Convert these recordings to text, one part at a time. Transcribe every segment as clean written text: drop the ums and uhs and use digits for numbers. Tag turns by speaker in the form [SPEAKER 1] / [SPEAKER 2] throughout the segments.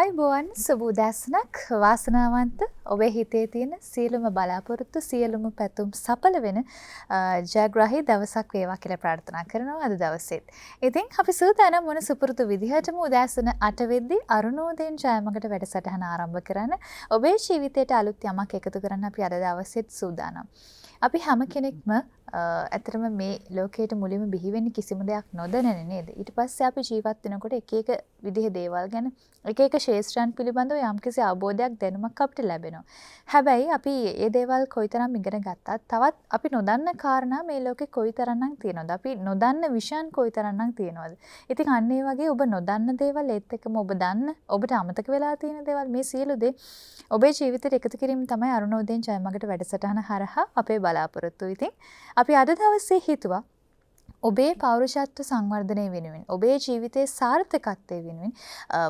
[SPEAKER 1] ආයුබෝවන් සුබ උදෑසනක් වාසනාවන්ත ඔබේ හිතේ තියෙන සියලුම බලාපොරොත්තු සියලුම පැතුම් සඵල වෙන ජයග්‍රාහී දවසක් වේවා කියලා ප්‍රාර්ථනා කරනවා අද දවසේත්. ඉතින් අපි සූදානම් වන සුපුරුදු විදිහටම උදෑසන 8 වෙද්දී අරුණෝදයෙන් ජයමකට වැඩසටහන ආරම්භ කරන්න ඔබේ ජීවිතයට අලුත් යමක් එකතු කරන්න අපි අද දවසේත් සූදානම්. අපි හැම කෙනෙක්ම ඇත්තටම මේ ලෝකයට මුලින්ම බිහි වෙන්නේ කිසිම දෙයක් නොදැනනේ නේද? ඊට පස්සේ අපි ජීවත් වෙනකොට එක එක විදිහේ දේවල් ගැන එක එක ශේෂ්ත්‍රයන් පිළිබඳව යම්කිසි අවබෝධයක් දැනුමක් අපිට ලැබෙනවා. හැබැයි අපි මේ දේවල් කොයිතරම් ඉගෙන ගත්තත් තවත් අපි නොදන්න කාරණා මේ ලෝකේ කොයිතරම්නම් තියෙනවද? අපි නොදන්න විෂයන් කොයිතරම්නම් තියෙනවද? ඉතින් අන්න ඒ වගේ ඔබ නොදන්න දේවල් ඒත් එක්කම ඔබ දන්න ඔබට අමතක වෙලා තියෙන දේවල් මේ සියලු දේ ඔබේ ජීවිතයට එකතු කිරීම තමයි අරුණෝදයෙන් ජයමගට වැඩසටහන හරහා අපේ බලාපොරොත්තු. ඉතින් අපි අද දවසේ හිතුවා ඔබේ පෞරුෂත්ව සංවර්ධනය වෙනුවෙන් ඔබේ ජීවිතයේ සාර්ථකත්වය වෙනුවෙන්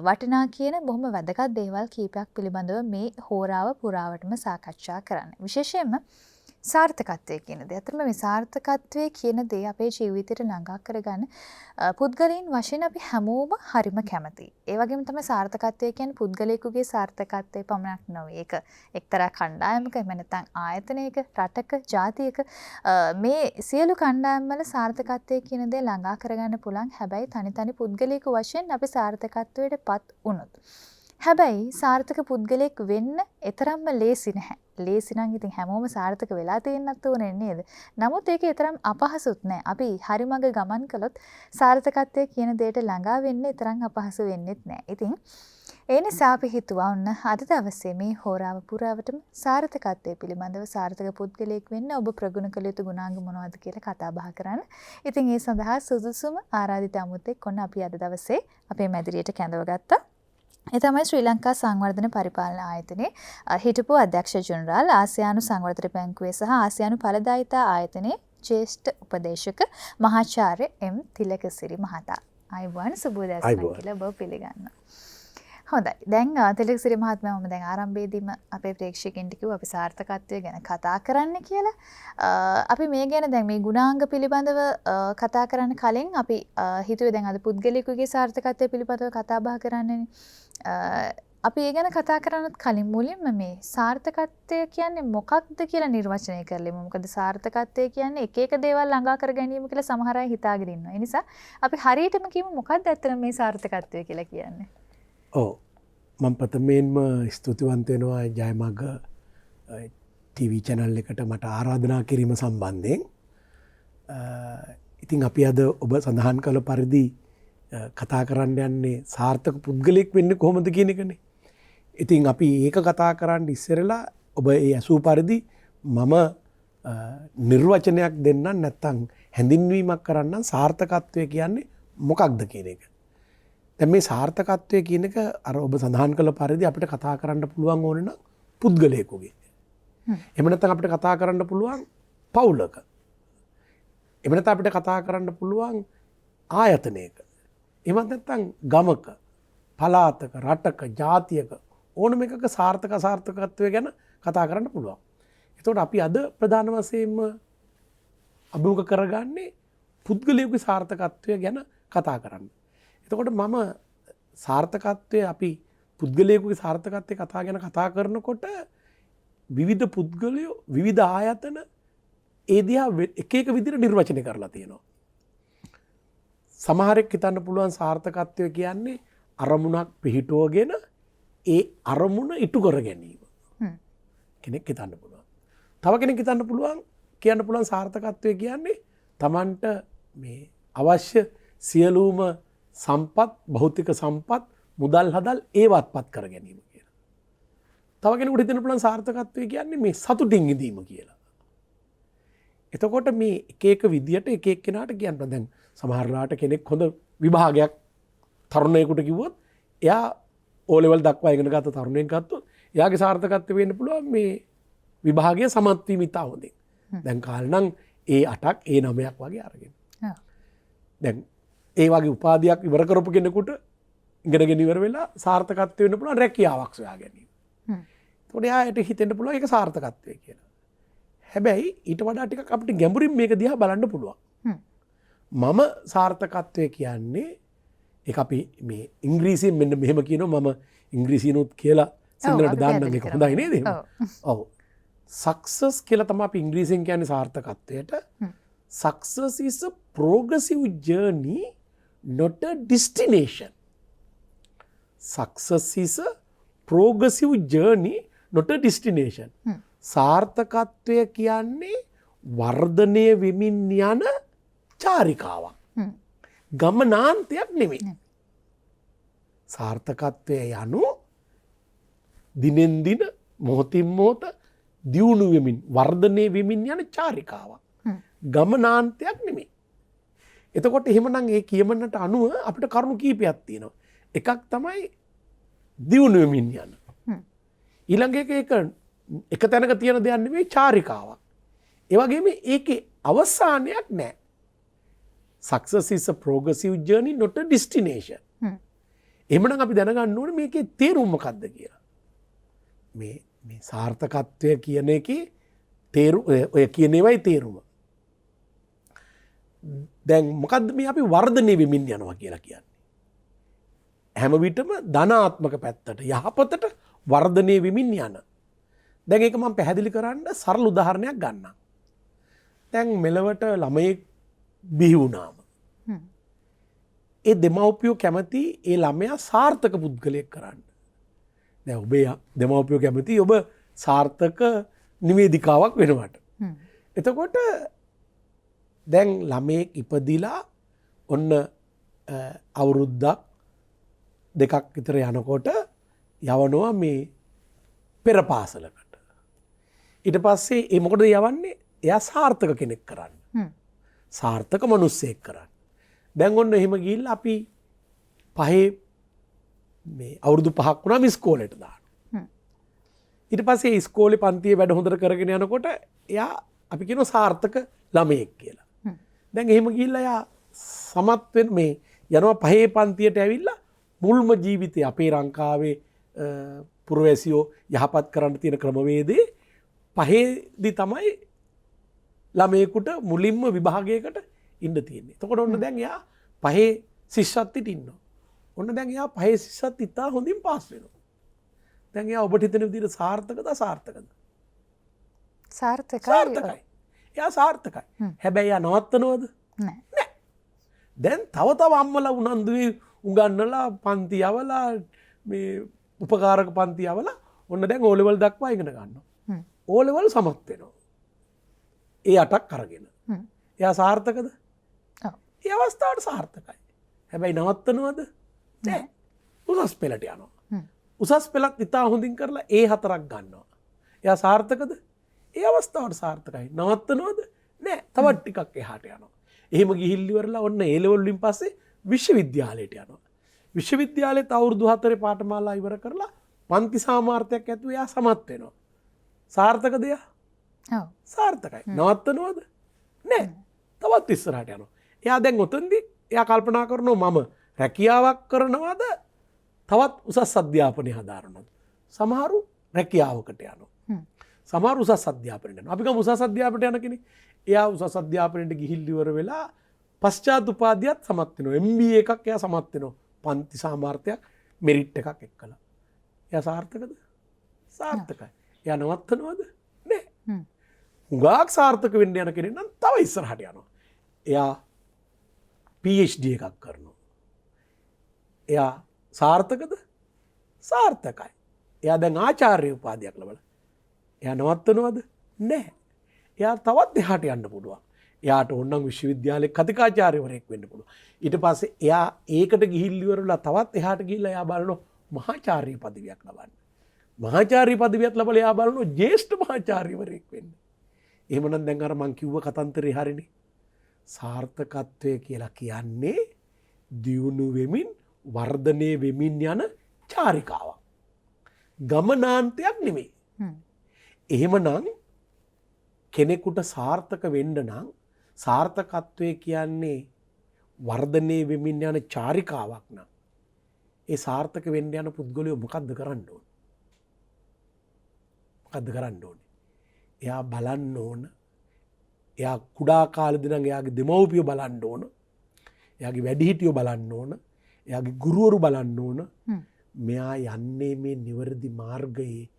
[SPEAKER 1] වටිනා කියන බොහොම වැදගත් දේවල් කීපයක් පිළිබඳව මේ හෝරාව පුරාවටම සාකච්ඡා කරන්න. විශේෂයෙන්ම සාර්ථකත්වය කියන දේ. අතරම මේ සාර්ථකත්වය කියන දේ අපේ ජීවිතයට ළඟා කරගන්න පුද්ගලයන් වශයෙන් අපි හැමෝම හරිම කැමතියි. ඒ වගේම තමයි සාර්ථකත්වය කියන්නේ පුද්ගලයෙකුගේ සාර්ථකත්වය පමණක් නෙවෙයි. ඒක එක්තරා කණ්ඩායමක එහෙම නැත්නම් ආයතනයක, රටක, ජාතියක මේ සියලු කණ්ඩායම් වල සාර්ථකත්වය කියන දේ ළඟා කරගන්න පුළුවන්. හැබැයි තනි පුද්ගලයෙකු වශයෙන් අපි සාර්ථකත්වයටපත් වුණොත්. හැබැයි සාර්ථක පුද්ගලයෙක් වෙන්න එතරම්ම ලේසි නැහැ. ලේසි නම් ඉතින් හැමෝම සාර්ථක වෙලා තියෙන්නත් ඕනේ නේද? නමුත් ඒක එතරම් අපහසුත් නෑ. අපි හරි මඟ ගමන් කළොත් සාර්ථකත්වයේ කියන දෙයට ළඟා වෙන්න එතරම් අපහසු වෙන්නේත් නෑ. ඉතින් ඒ නිසා අපි හිතුවා ඔන්න අද දවසේ මේ හෝරාව පුරාවටම සාර්ථකත්වයේ පිළිබඳව සාර්ථක පුද්ගලයෙක් වෙන්න ඔබ ප්‍රගුණ කළ යුතු ගුණාංග මොනවද කියලා කතා බහ කරන්න. ඉතින් ඒ සඳහා සුදුසුම ආරාධිත අමුත්තෙක් ඔන්න අපි අද දවසේ අපේ මැදිරියට කැඳවගත්තා. ඒ තමයි ශ්‍රී ලංකා සංවර්ධන පරිපාලන ආයතනයේ හිටපු අධ්‍යක්ෂ ජනරාල් ආසියානු සංවර්ධන බැංකුවේ සහ ආසියානු ඵලදායිතා ආයතනයේ ජ්‍යෙෂ්ඨ උපදේශක මහාචාර්ය එම් තිලකසිරි මහතා. ආයුබෝවන් සුබ උදෑසන කියලා ඔබ පිළිගන්නවා. හොඳයි. දැන් තිලකසිරි මහත්මයා මම දැන් ආරම්භයේදීම අපේ ප්‍රේක්ෂකයන්ට කිව්වා අපි සාර්ථකත්වය ගැන කතා කරන්න කියලා. අපි මේ ගැන දැන් මේ ගුණාංග පිළිබඳව කතා කරන්න කලින් අපි හිතුවේ දැන් අද පුද්ගලිකයේ සාර්ථකත්වය පිළිබඳව කතා බහ කරන්නනේ. අපි ඒ ගැන කතා කරන්නත් කලින් මුලින්ම මේ සාර්ථකත්වය කියන්නේ මොකක්ද කියලා නිර්වචනය කරලෙමු. මොකද සාර්ථකත්වය කියන්නේ එක එක දේවල් ළඟා කර ගැනීම කියලා සමහර අය හිතාගෙන ඉන්නවා. ඒ නිසා අපි හරියටම කියමු මොකක්ද ඇත්තටම මේ සාර්ථකත්වය කියලා කියන්නේ.
[SPEAKER 2] ඔව් මම ප්‍රථමයෙන්ම ස්තුතිවන්ත වෙනවා ජයමග ටීවී channel එකට මට ආරාධනා කිරීම සම්බන්ධයෙන්. ඉතින් අපි අද ඔබ සඳහන් කළ පරිදි කතා කරන්න යන්නේ සාර්ථක පුද්ගලයෙක් වෙන්නේ කොහොමද කියන එකනේ. ඉතින් අපි ඒක කතා කරන්න ඉස්සරලා ඔබ ඒ ඇසූ පරිදි මම නිර්වචනයක් දෙන්නම් නැත්නම් හැඳින්වීමක් කරන්නම් සාර්ථකත්වය කියන්නේ මොකක්ද කියන එක. දැන් මේ සාර්ථකත්වය කියන එක අර ඔබ සඳහන් කළ පරිදි අපිට කතා කරන්න පුළුවන් ඕනේ නම් පුද්ගලයෙකුගේ. එහෙම නැත්නම් අපිට කතා කරන්න පුළුවන් පවුලක. එහෙම නැත්නම් අපිට කතා කරන්න පුළුවන් ආයතනයක. එහෙම නැත්නම් ගමක, පළාතක, රටක, ජාතියක ඕනම එකක සාර්ථක අසාර්ථකත්වය ගැන කතා කරන්න පුළුවන්. එතකොට අපි අද ප්‍රධාන වශයෙන්ම අභිමුඛ කරගන්නේ පුද්ගලයෙකුගේ සාර්ථකත්වය ගැන කතා කරන්න. එතකොට මම සාර්ථකත්වය අපි පුද්ගලයෙකුගේ සාර්ථකත්වය කතා ගැන කතා කරනකොට විවිධ පුද්ගලයෝ විවිධ ආයතන ඒ දිහා එක එක විදිහට නිර්වචනය කරලා තියෙනවා. සමහරෙක් හිතන්න පුළුවන් සාර්ථකත්වය කියන්නේ අරමුණක් පිහිටුවගෙන ඒ අරමුණ ඉටු කර ගැනීම. කෙනෙක් හිතන්න පුළුවන්. තව කෙනෙක් හිතන්න පුළුවන් කියන්න පුළුවන් සාර්ථකත්වය කියන්නේ Tamanට මේ අවශ්‍ය සියලුම සම්පත්, භෞතික සම්පත්, මුදල් හදල් ඒවත්පත් කර ගැනීම කියලා. තව කෙනෙකුට හිතන්න පුළුවන් සාර්ථකත්වය කියන්නේ මේ සතුටින් ඉඳීම කියලා. එතකොට මේ එක එක විදියට එක එක්කෙනාට කියන්න දැන් සමහරලාට කෙනෙක් හොඳ විභාගයක් තරුණයෙකුට කිව්වොත් එයා O level දක්වා ඉගෙන ගත්ත තරුණයෙක් ගත්තොත් එයාගේ සාර්ථකත්වය වෙන්න පුළුවන් මේ විභාගයේ සමත් වීම ඉතා හොඳින්. දැන් කාලේ නම් ඒ 8ක් ඒ 9ක් වගේ අරගෙන. දැන් ඒ වගේ උපාධියක් ඉවර කරපු කෙනෙකුට ඉගෙනගෙන ඉවර වෙලා සාර්ථකත්වය වෙන්න පුළුවන් රැකියාවක් සොයා ගැනීම. ඒකට එයාට හිතෙන්න පුළුවන් ඒක සාර්ථකත්වය කියලා. හැබැයි ඊට වඩා ටිකක් අපිට ගැඹුරින් මේක දිහා බලන්න පුළුවන්. මම සාර්ථකත්වය කියන්නේ ඒක අපි මේ ඉංග්‍රීසියෙන් මෙන්න මෙහෙම කියනවා මම ඉංග්‍රීසිනුත් කියලා සිංහලට
[SPEAKER 1] අපි
[SPEAKER 2] දාන්න
[SPEAKER 1] පැහැදිලි
[SPEAKER 2] එක
[SPEAKER 1] කරමු.
[SPEAKER 2] හොඳයි නේද?
[SPEAKER 1] ඔව්.
[SPEAKER 2] ඔව්. සක්සස් කියලා තමයි අපි ඉංග්‍රීසියෙන් කියන්නේ සාර්ථකත්වයට. Success is a progressive journey, not a destination. Success is a progressive journey, not a destination. සාර්ථකත්වය කියන්නේ වර්ධනය වෙමින් යන චාරිකාවක්. ගමනාන්තයක් නෙමෙයි. සාර්ථකත්වය යනු දිනෙන් දින මොහොතින් මොහොත දියුණු වෙමින් වර්ධනය වෙමින් යන චාරිකාවක්. ගමනාන්තයක් නෙමෙයි. එතකොට එහෙමනම් ඒ කියමනට අනුව අපිට කරුණු කීපයක් තියෙනවා. එකක් තමයි දියුණු වෙමින් යන. ඊළඟ එක තැනක තියෙන දෙයක් නෙමෙයි චාරිකාවක්. ඒ වගේම ඒකේ අවසානයක් නැහැ. Success is a progressive journey, not a destination. එහෙමනම් අපි දැනගන්න ඕනේ මේකේ තේරුම මොකක්ද කියලා. මේ සාර්ථකත්වය කියන එකේ ඔය කියන ඒවායි තේරුම. දැන් මොකද්ද මේ අපි වර්ධනය වෙමින් යනවා කියලා කියන්නේ? හැම විටම ධනාත්මක පැත්තට යහපතට වර්ධනය වෙමින් යන. දැන් ඒක මම පැහැදිලි කරන්න සරල උදාහරණයක් ගන්නම්. දැන් මෙලවට ළමයෙක් බිහි වුණාම ඒ දෙමව්පියෝ කැමති ඒ ළමයා සාර්ථක පුද්ගලයෙක් කරන්න. දැන් ඔබේ දෙමව්පියෝ කැමති ඔබ සාර්ථක නිවේදිකාවක් වෙනවට. එතකොට දැන් ළමයෙක් ඉපදිලා ඔන්න අවුරුද්දක් දෙකක් විතර යනකොට යවනවා මේ පෙර පාසලකට. ඊට පස්සේ ඒ මොකද යවන්නේ? එයා සාර්ථක කෙනෙක් කරන්න. සාර්ථක මිනිස්සෙක් කරන්න. දැන් ඔන්න එහෙම ගිහිල්ලා අපි පහේ මේ අවුරුදු 5ක් වුණාම ඉස්කෝලේට දානවා. ඊට පස්සේ ඉස්කෝලේ පන්තියේ වැඩ හොඳට කරගෙන යනකොට එයා අපි කියනවා සාර්ථක ළමයෙක් කියලා. දැන් එහෙම ගිහිල්ලා එයා සමත් වෙන මේ යනවා පහේ පන්තියට ඇවිල්ලා මුල්ම ජීවිතේ අපේ ලංකාවේ පුරවැසියෝ යහපත් කරන්න තියෙන ක්‍රමවේදේ පහේදී තමයි ළමයෙකුට මුලින්ම විභාගයකට ඉන්න තියෙන්නේ. එතකොට ඔන්න දැන් එයා පහේ ශිෂ්‍යත්වයට ඉන්නවා. ඔන්න දැන් එයා පහේ ශිෂ්‍යත්වය ඉතා හොඳින් පාස් වෙනවා. දැන් එයා ඔබට හිතෙන විදිහට සාර්ථකද අසාර්ථකද? සාර්ථකයි. එයා සාර්ථකයි. හැබැයි එයා නවත්තනවද? නෑ. දැන් තව අම්මලා උනන්දුවේ උගන්නලා පන්ති යවලා මේ උපකාරක පන්ති යවලා ඔන්න දැන් O level දක්වා ඉගෙන ගන්නවා. O level සමත් වෙනවා. ඒ 8ක් අරගෙන. එයා සාර්ථකද? ඒ අවස්ථාවට සාර්ථකයි. හැබැයි නවත්තනවද? නෑ. උසස් පෙළට යනවා. උසස් පෙළත් ඉතා හොඳින් කරලා ඒ 4ක් ගන්නවා. එයා සාර්ථකද? ඒ අවස්ථාවට සාර්ථකයි. නවත්තනවද? නෑ. තවත් ටිකක් එහාට යනවා. එහෙම ගිහිල්ලා ඉවරලා ඔන්න A level වලින් පස්සේ විශ්වවිද්‍යාලයට යනවා. විශ්වවිද්‍යාලෙත් අවුරුදු 4 පාඨමාලා ඉවර කරලා පන්ති සාමාර්ථයක් ඇතුව එයා සමත් වෙනවා. සාර්ථකද එයා?
[SPEAKER 1] ඔව්.
[SPEAKER 2] සාර්ථකයි. නවත්තනවද? නෑ. තවත් ඉස්සරහට යනවා. එයා දැන් ඔතනදී එයා කල්පනා කරනවා මම රැකියාවක් කරනවද? තවත් උසස් අධ්‍යාපනය හදාරනවද? සමහරු රැකියාවකට යනවා. සමහරු උසස් අධ්‍යාපනයට යනවා. අපි ගමු උසස් අධ්‍යාපනයට යන කෙනෙක්. එයා උසස් අධ්‍යාපනයට ගිහිල්ලා ඉවර වෙලා පශ්චාත් උපාධියත් සමත් වෙනවා. MBA එකක් එයා සමත් වෙනවා. පන්ති සාමාර්ථයක් මෙරිට් එකක් එක්කලා. එයා සාර්ථකද? සාර්ථකයි. එයා නවත්තනවද? නෑ. හුඟක් සාර්ථක වෙන්න යන කෙනෙක් නම් තව ඉස්සරහට යනවා. එයා PhD එකක් කරනවා. එයා සාර්ථකද? සාර්ථකයි. එයා දැන් ආචාර්ය උපාධියක් ලබලා. එයා නවත්තනවද? නෑ. එයා තවත් එහාට යන්න පුළුවන්. එයාට ඕනනම් විශ්වවිද්‍යාලයේ කතිකාචාර්යවරයෙක් වෙන්න පුළුවන්. ඊට පස්සේ එයා ඒකට ගිහිල්ලා ඉවරලා තවත් එහාට ගිහිල්ලා එයා බලනවා මහාචාර්ය පදවියක් ලබන්න. මහාචාර්ය පදවියක් ලබලා එයා බලනවා ජ්‍යෙෂ්ඨ මහාචාර්යවරයෙක් වෙන්න. එහෙමනම් දැන් අර මං කිව්ව කතන්දරේ හරිනේ. සාර්ථකත්වය කියලා කියන්නේ දියුණු වෙමින් වර්ධනය වෙමින් යන චාරිකාවක්. ගමනාන්තයක් නෙමෙයි. එහෙමනම් කෙනෙකුට සාර්ථක වෙන්න නම් සාර්ථකත්වය කියන්නේ වර්ධනය වෙමින් යන චාරිකාවක් නම් ඒ සාර්ථක වෙන්න යන පුද්ගලයෝ මොකද්ද කරන්න ඕන? මොකද්ද කරන්න ඕනේ? එයා බලන්න ඕන. එයා කුඩා කාලෙදී නම් එයාගේ දෙමව්පියෝ බලන්න ඕන. එයාගේ වැඩිහිටියෝ බලන්න ඕන. එයාගේ ගුරුවරු බලන්න ඕන. මෙයා යන්නේ මේ නිවැරදි මාර්ගයේ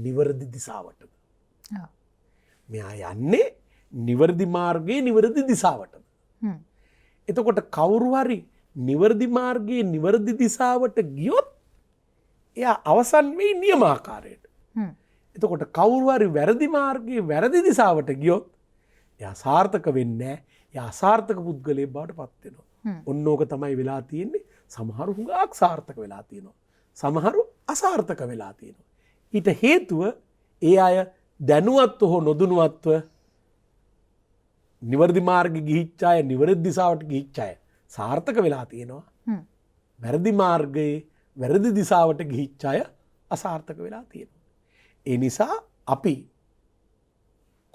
[SPEAKER 2] නිවැරදි දිසාවටද.
[SPEAKER 1] ඔව්.
[SPEAKER 2] මෙයා යන්නේ නිවැරදි මාර්ගයේ නිවැරදි දිසාවටද. එතකොට කවුරු හරි නිවැරදි මාර්ගයේ නිවැරදි දිසාවට ගියොත් එයා අවසන් වෙයි නියමාකාරයට. එතකොට කවුරු හරි වැරදි මාර්ගයේ වැරදි දිසාවට ගියොත් එයා සාර්ථක වෙන්නේ නැහැ. එයා අසාර්ථක පුද්ගලයෙක් බවට පත් වෙනවා. ඔන්න ඕක තමයි වෙලා තියෙන්නේ. සමහරු හුඟක් සාර්ථක වෙලා තියෙනවා. සමහරු අසාර්ථක වෙලා තියෙනවා. ඊට හේතුව ඒ අය දැනුවත්ව හෝ නොදැනුවත්ව නිවැරදි මාර්ගෙ ගිහිච්ච අය නිවැරදි දිසාවට ගිහිච්ච අය සාර්ථක වෙලා තියෙනවා. වැරදි මාර්ගයේ වැරදි දිසාවට ගිහිච්ච අය අසාර්ථක වෙලා තියෙනවා. ඒ නිසා අපි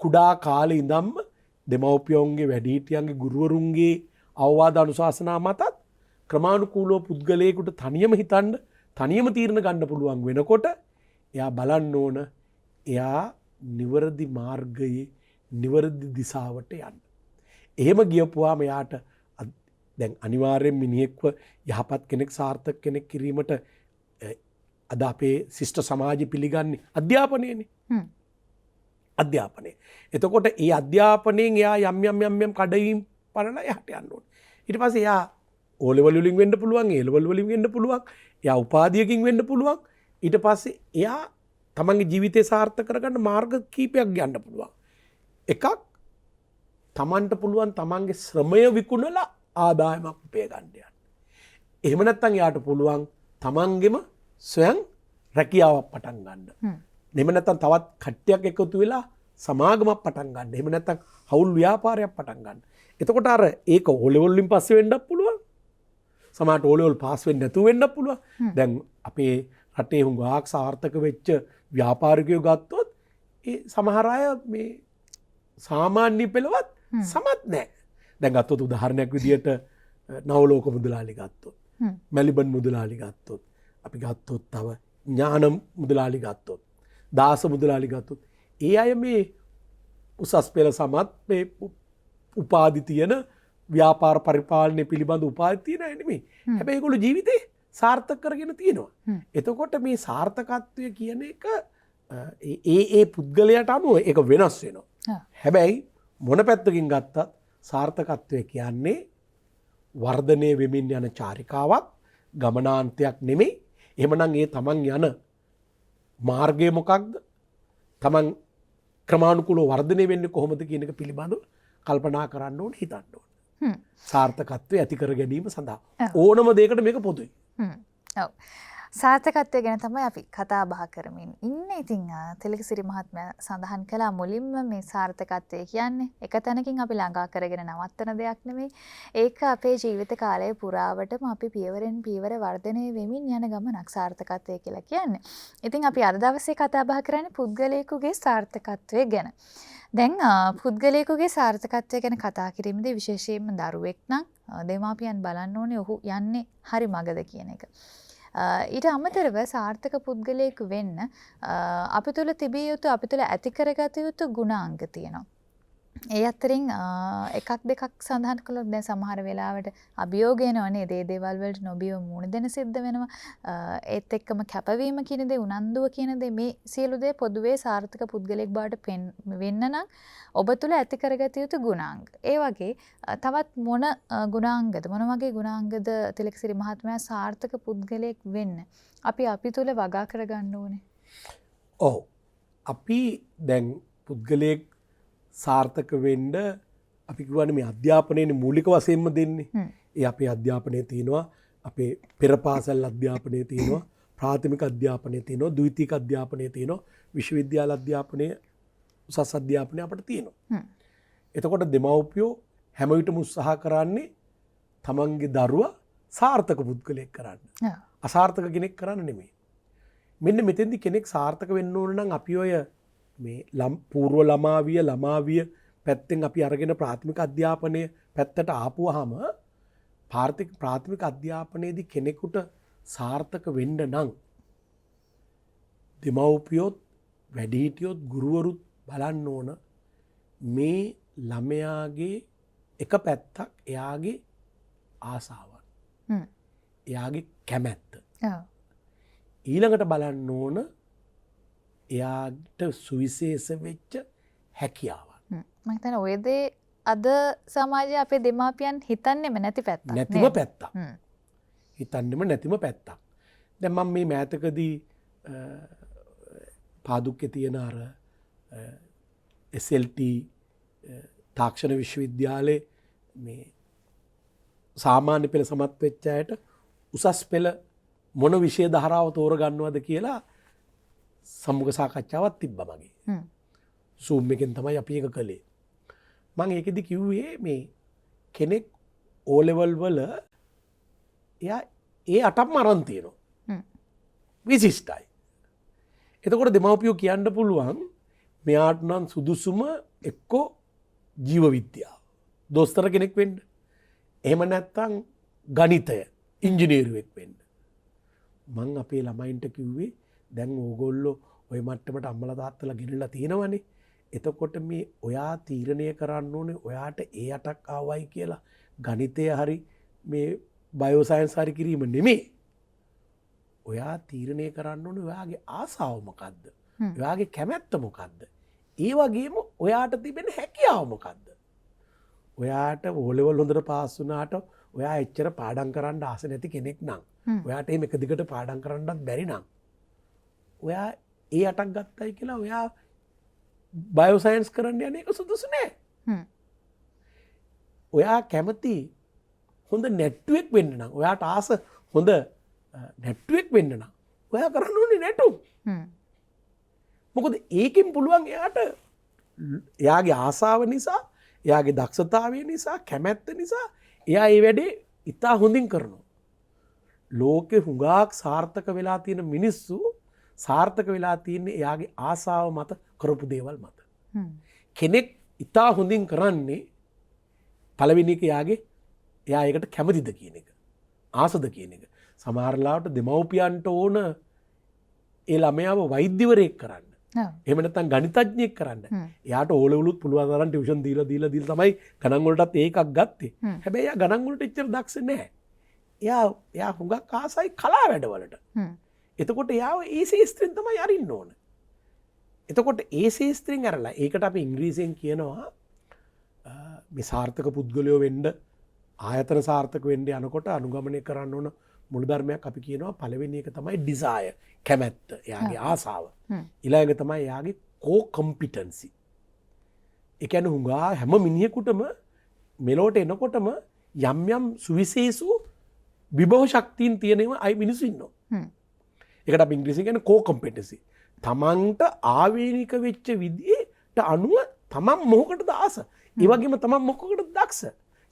[SPEAKER 2] කුඩා කාලේ ඉඳන්ම දෙමව්පියන්ගේ වැඩිහිටියන්ගේ ගුරුවරුන්ගේ අවවාද අනුශාසනා මතත් ක්‍රමානුකූලව පුද්ගලයෙකුට තනියම හිතන්න තනියම තීරණ ගන්න පුළුවන් වෙනකොට එයා බලන්න ඕන එයා නිවැරදි මාර්ගයේ නිවැරදි දිසාවට යන්න. එහෙම ගියපුවාම එයාට දැන් අනිවාර්යෙන් මිනිහෙක්ව යහපත් කෙනෙක් සාර්ථක කෙනෙක් කිරීමට අද අපේ ශිෂ්ට සමාජය පිළිගන්නේ අධ්‍යාපනයනේ. අධ්‍යාපනය. එතකොට ඒ අධ්‍යාපනයෙන් එයා යම් කඩවීම් පරලා එහාට යන්න ඕනේ. ඊට පස්සේ එයා O level වලින් වෙන්න පුළුවන්, A level වලින් වෙන්න පුළුවන්, එයා උපාධියකින් වෙන්න පුළුවන්. ඊට පස්සේ එයා තමන්ගේ ජීවිතය සාර්ථක කරගන්න මාර්ග කීපයක් යන්න පුළුවන්. එකක් තමන්ට පුළුවන් තමන්ගේ ශ්‍රමය විකුණලා ආදායමක් උපය ගන්න යන්න. එහෙම නැත්නම් එයාට පුළුවන් තමන්ගෙම ස්වයං රැකියාවක් පටන් ගන්න. එහෙම නැත්නම් තවත් කට්ටියක් එකතු වෙලා සමාගමක් පටන් ගන්න. එහෙම නැත්නම් හවුල් ව්‍යාපාරයක් පටන් ගන්න. එතකොට අර ඒක O level වලින් පස්සේ වෙන්නත් පුළුවන්. සමහරට O level පාස් වෙන්නේ නැතුව වෙන්නත් පුළුවන්. දැන් අපේ රටේ හුඟක් සාර්ථක වෙච්ච ව්‍යාපාරිකයෝ ගත්තොත් ඒ සමහර අය මේ සාමාන්‍ය පෙළවත් සමත් නැහැ. දැන් ගත්තොත් උදාහරණයක් විදියට නවලෝක මුදලාලි ගත්තොත්, මැලිබන් මුදලාලි ගත්තොත්, අපි ගත්තොත් තව ඥානම් මුදලාලි ගත්තොත්, දාස මුදලාලි ගත්තොත්, ඒ අය මේ උසස් පෙළ සමත් මේ උපාධි තියෙන ව්‍යාපාර පරිපාලනය පිළිබඳ උපාධි තියෙන අය නෙමෙයි. හැබැයි ඒගොල්ලෝ ජීවිතේ සාර්ථක කරගෙන තියෙනවා. එතකොට මේ සාර්ථකත්වය කියන එක ඒ පුද්ගලයාට අනුව ඒක වෙනස් වෙනවා. හැබැයි මොන පැත්තකින් ගත්තත් සාර්ථකත්වය කියන්නේ වර්ධනය වෙමින් යන චාරිකාවක්, ගමනාන්තයක් නෙමෙයි. එහෙමනම් ඒ තමන් යන මාර්ගය මොකක්ද? තමන් ක්‍රමානුකූලව වර්ධනය වෙන්නේ කොහොමද කියන එක පිළිබඳව කල්පනා කරන්න ඕනේ, හිතන්න ඕනේ. සාර්ථකත්වය ඇති කර ගැනීම සඳහා ඕනම දෙයකට මේක පොදුයි.
[SPEAKER 1] ඔව්. සාර්ථකත්වය ගැන තමයි අපි කතා බහ කරමින් ඉන්නේ. ඉතින් තිලකසිරි මහත්මයා සඳහන් කළා මුලින්ම මේ සාර්ථකත්වය කියන්නේ එක තැනකින් අපි ළඟා කරගෙන නවත්තන දෙයක් නෙමෙයි. ඒක අපේ ජීවිත කාලය පුරාවටම අපි පියවරෙන් පියවර වර්ධනය වෙමින් යන ගමනක් සාර්ථකත්වය කියලා කියන්නේ. ඉතින් අපි අද දවසේ කතා බහ කරන්නේ පුද්ගලයෙකුගේ සාර්ථකත්වය ගැන. දැන් පුද්ගලයෙකුගේ සාර්ථකත්වය ගැන කතා කිරීමේදී විශේෂයෙන්ම දරුවෙක් නම් දෙමාපියන් බලන්න ඕනේ ඔහු යන්නේ හරි මගද කියන එක. ඊට අමතරව සාර්ථක පුද්ගලයෙකු වෙන්න අප තුළ තිබිය යුතු අප තුළ ඇති කරගත යුතු ගුණාංග තියෙනවා. ඒ අතරින් එකක් දෙකක් සඳහන් කළොත් දැන් සමහර වෙලාවට අභියෝග එනවනේ මේ දේවල් වලට නොබියව මුණ දෙන සිද්ධ වෙනවා. ඒත් එක්කම කැපවීම කියන දේ, උනන්දුව කියන දේ, මේ සියලු දේ පොදුවේ සාර්ථක පුද්ගලයෙක් බවට වෙන්න නම් ඔබ තුළ ඇති කරගත යුතු ගුණාංග. ඒ වගේ තවත් මොන ගුණාංගද, මොන වගේ ගුණාංගද තිලකසිරි මහත්මයා සාර්ථක පුද්ගලයෙක් වෙන්න අපි තුළ වගා කරගන්න ඕනේ?
[SPEAKER 2] ඔව්. අපි දැන් පුද්ගලයෙක් සාර්ථක වෙන්න අපි කියවනේ මේ අධ්‍යාපනයේ මූලික වශයෙන්ම දෙන්නේ. ඒ අපේ අධ්‍යාපනයේ තියෙනවා, අපේ පෙර පාසල් අධ්‍යාපනයේ තියෙනවා, ප්‍රාථමික අධ්‍යාපනයේ තියෙනවා, ද්විතීක අධ්‍යාපනයේ තියෙනවා, විශ්වවිද්‍යාල අධ්‍යාපනයේ, උසස් අධ්‍යාපනයේ අපිට තියෙනවා. එතකොට දෙමව්පියෝ හැම විටම උත්සාහ කරන්නේ තමන්ගේ දරුවා සාර්ථක පුද්ගලයෙක් කරන්න. අසාර්ථක කෙනෙක් කරන්න නෙමෙයි. මෙන්න මෙතෙන්දි කෙනෙක් සාර්ථක වෙන්න ඕන නම් අපි ඔය මේ පූර්ව ළමාවිය පැත්තෙන් අපි අරගෙන ප්‍රාථමික අධ්‍යාපනය පැත්තට ආපුවාම ප්‍රාථමික අධ්‍යාපනයේදී කෙනෙකුට සාර්ථක වෙන්න නම් දෙමව්පියොත්, වැඩිහිටියොත්, ගුරුවරුත් බලන්න ඕන මේ ළමයාගේ එක පැත්තක් එයාගේ ආසාවන්, එයාගේ කැමැත්ත. ඊළඟට බලන්න ඕන එයාට සුවිශේෂ වෙච්ච හැකියාවන්.
[SPEAKER 1] මම හිතන්නේ ඔය දේ අද සමාජයේ අපේ දෙමාපියන් හිතන්නේම නැති පැත්තක්
[SPEAKER 2] නැතිම පැත්තක්. හිතන්නෙම නැතිම පැත්තක්. දැන් මම මේ මෑතකදී පාදුක්කේ තියෙන අර SLT තාක්ෂණ විශ්වවිද්‍යාලයේ මේ සාමාන්‍ය පෙළ සමත් වෙච්ච අයට උසස් පෙළ මොන විෂය ධාරාව තෝරගන්නවද කියලා සම්මුඛ සාකච්ඡාවක් තිබ්බා මගේ. Zoom එකෙන් තමයි අපි ඒක කළේ. මම ඒකෙදි කිව්වේ මේ කෙනෙක් O level වල එයා ඒ අටක්ම අරන් තියෙනවා. විශිෂ්ටයි. එතකොට දෙමව්පියෝ කියන්න පුළුවන් මෙයාට නම් සුදුසුම එක්කෝ ජීව විද්‍යාව. දොස්තර කෙනෙක් වෙන්න. එහෙම නැත්නම් ගණිතය, ඉංජිනේරුවෙක් වෙන්න. මං අපේ ළමයින්ට කිව්වේ දැන් ඕගොල්ලෝ ওই මට්ටමට අම්මලා තාත්තලා ගෙනල්ලා තියෙනවනේ. එතකොට මේ ඔයා තීරණය කරන්න ඕනේ ඔයාට ඒ අටක් ආවයි කියලා ගණිතය හරි මේ බයෝ සයන්ස් හරි කිරීම නෙමෙයි. ඔයා තීරණය කරන්න ඕනේ ඔයාගේ ආසාව මොකද්ද? ඔයාගේ කැමැත්ත මොකද්ද? ඒ වගේම ඔයාට තිබෙන හැකියාව මොකද්ද? ඔයාට O level හොඳට පාස් වුණාට ඔයා එච්චර පාඩම් කරන්න ආස නැති කෙනෙක් නම් ඔයාට එහෙම එක දිගට පාඩම් කරන්නත් බැරි නම් ඔයා ඒ අටක් ගත්තයි කියලා ඔයා බයෝ සයන්ස් කරන්න යන එක සුදුසු නෑ. ඔයා කැමති හොඳ නැට්ටුවෙක් වෙන්න නම් ඔයාට ආස හොඳ නැට්ටුවෙක් වෙන්න නම් ඔයා කරන්න ඕනේ නැටුම්. මොකද ඒකෙන් පුළුවන් එයාට එයාගේ ආසාව නිසා එයාගේ දක්ෂතාවය නිසා කැමැත්ත නිසා එයා ඒ වැඩේ ඉතා හොඳින් කරනවා. ලෝකෙ හුඟක් සාර්ථක වෙලා තියෙන මිනිස්සු සාර්ථක වෙලා තියන්නේ එයාගේ ආසාව මත කරපු දේවල් මත. කෙනෙක් ඉතා හොඳින් කරන්නේ පළවෙනි එක එයා ඒකට කැමතිද කියන එක. ආසද කියන එක. සමහර ලාවට දෙමව්පියන්ට ඕන ඒ ළමයාව වෛද්‍යවරයෙක් කරන්න. එහෙම නැත්නම් ගණිතඥයෙක් කරන්න. එයාට O levelුත් පුළුවන් තරම් ටියුෂන් දීලා තමයි ගණන් වලටත් ඒකක් ගත්තේ. හැබැයි එයා ගණන් වලට එච්චර දක්ෂ නැහැ. එයා හුඟක් ආසයි කලා වැඩවලට. එතකොට එයාව ඒ ශේස්ත්‍රයෙන් තමයි අරින්න ඕන. එතකොට ඒ ශේස්ත්‍රයෙන් අරලා ඒකට අපි ඉංග්‍රීසියෙන් කියනවා මේ සාර්ථක පුද්ගලයෝ වෙන්න ආයතන සාර්ථක වෙන්න යනකොට අනුගමනය කරන්න ඕන මුලධර්මයක් අපි කියනවා පළවෙනි එක තමයි ඩිසයර් කැමැත්ත එයාගේ ආසාව. ඊළඟ තමයි එයාගේ කෝ කම්පිටන්සි. ඒ කියන්නේ හුඟා හැම මිනිහෙකුටම මෙලොවට එනකොටම යම් යම් සුවිශේෂ විභව ශක්තියින් තියෙනවා අය මිනිස්සු ඉන්නවා. ඒකට අපි ඉංග්‍රීසියෙන් කියන්නේ කෝ කම්පිටන්සි. තමන්ට ආවේනික වෙච්ච විදිහට අනුව තමන් මොකකටද ආස. ඒ වගේම තමන් මොකකටද දක්ෂ.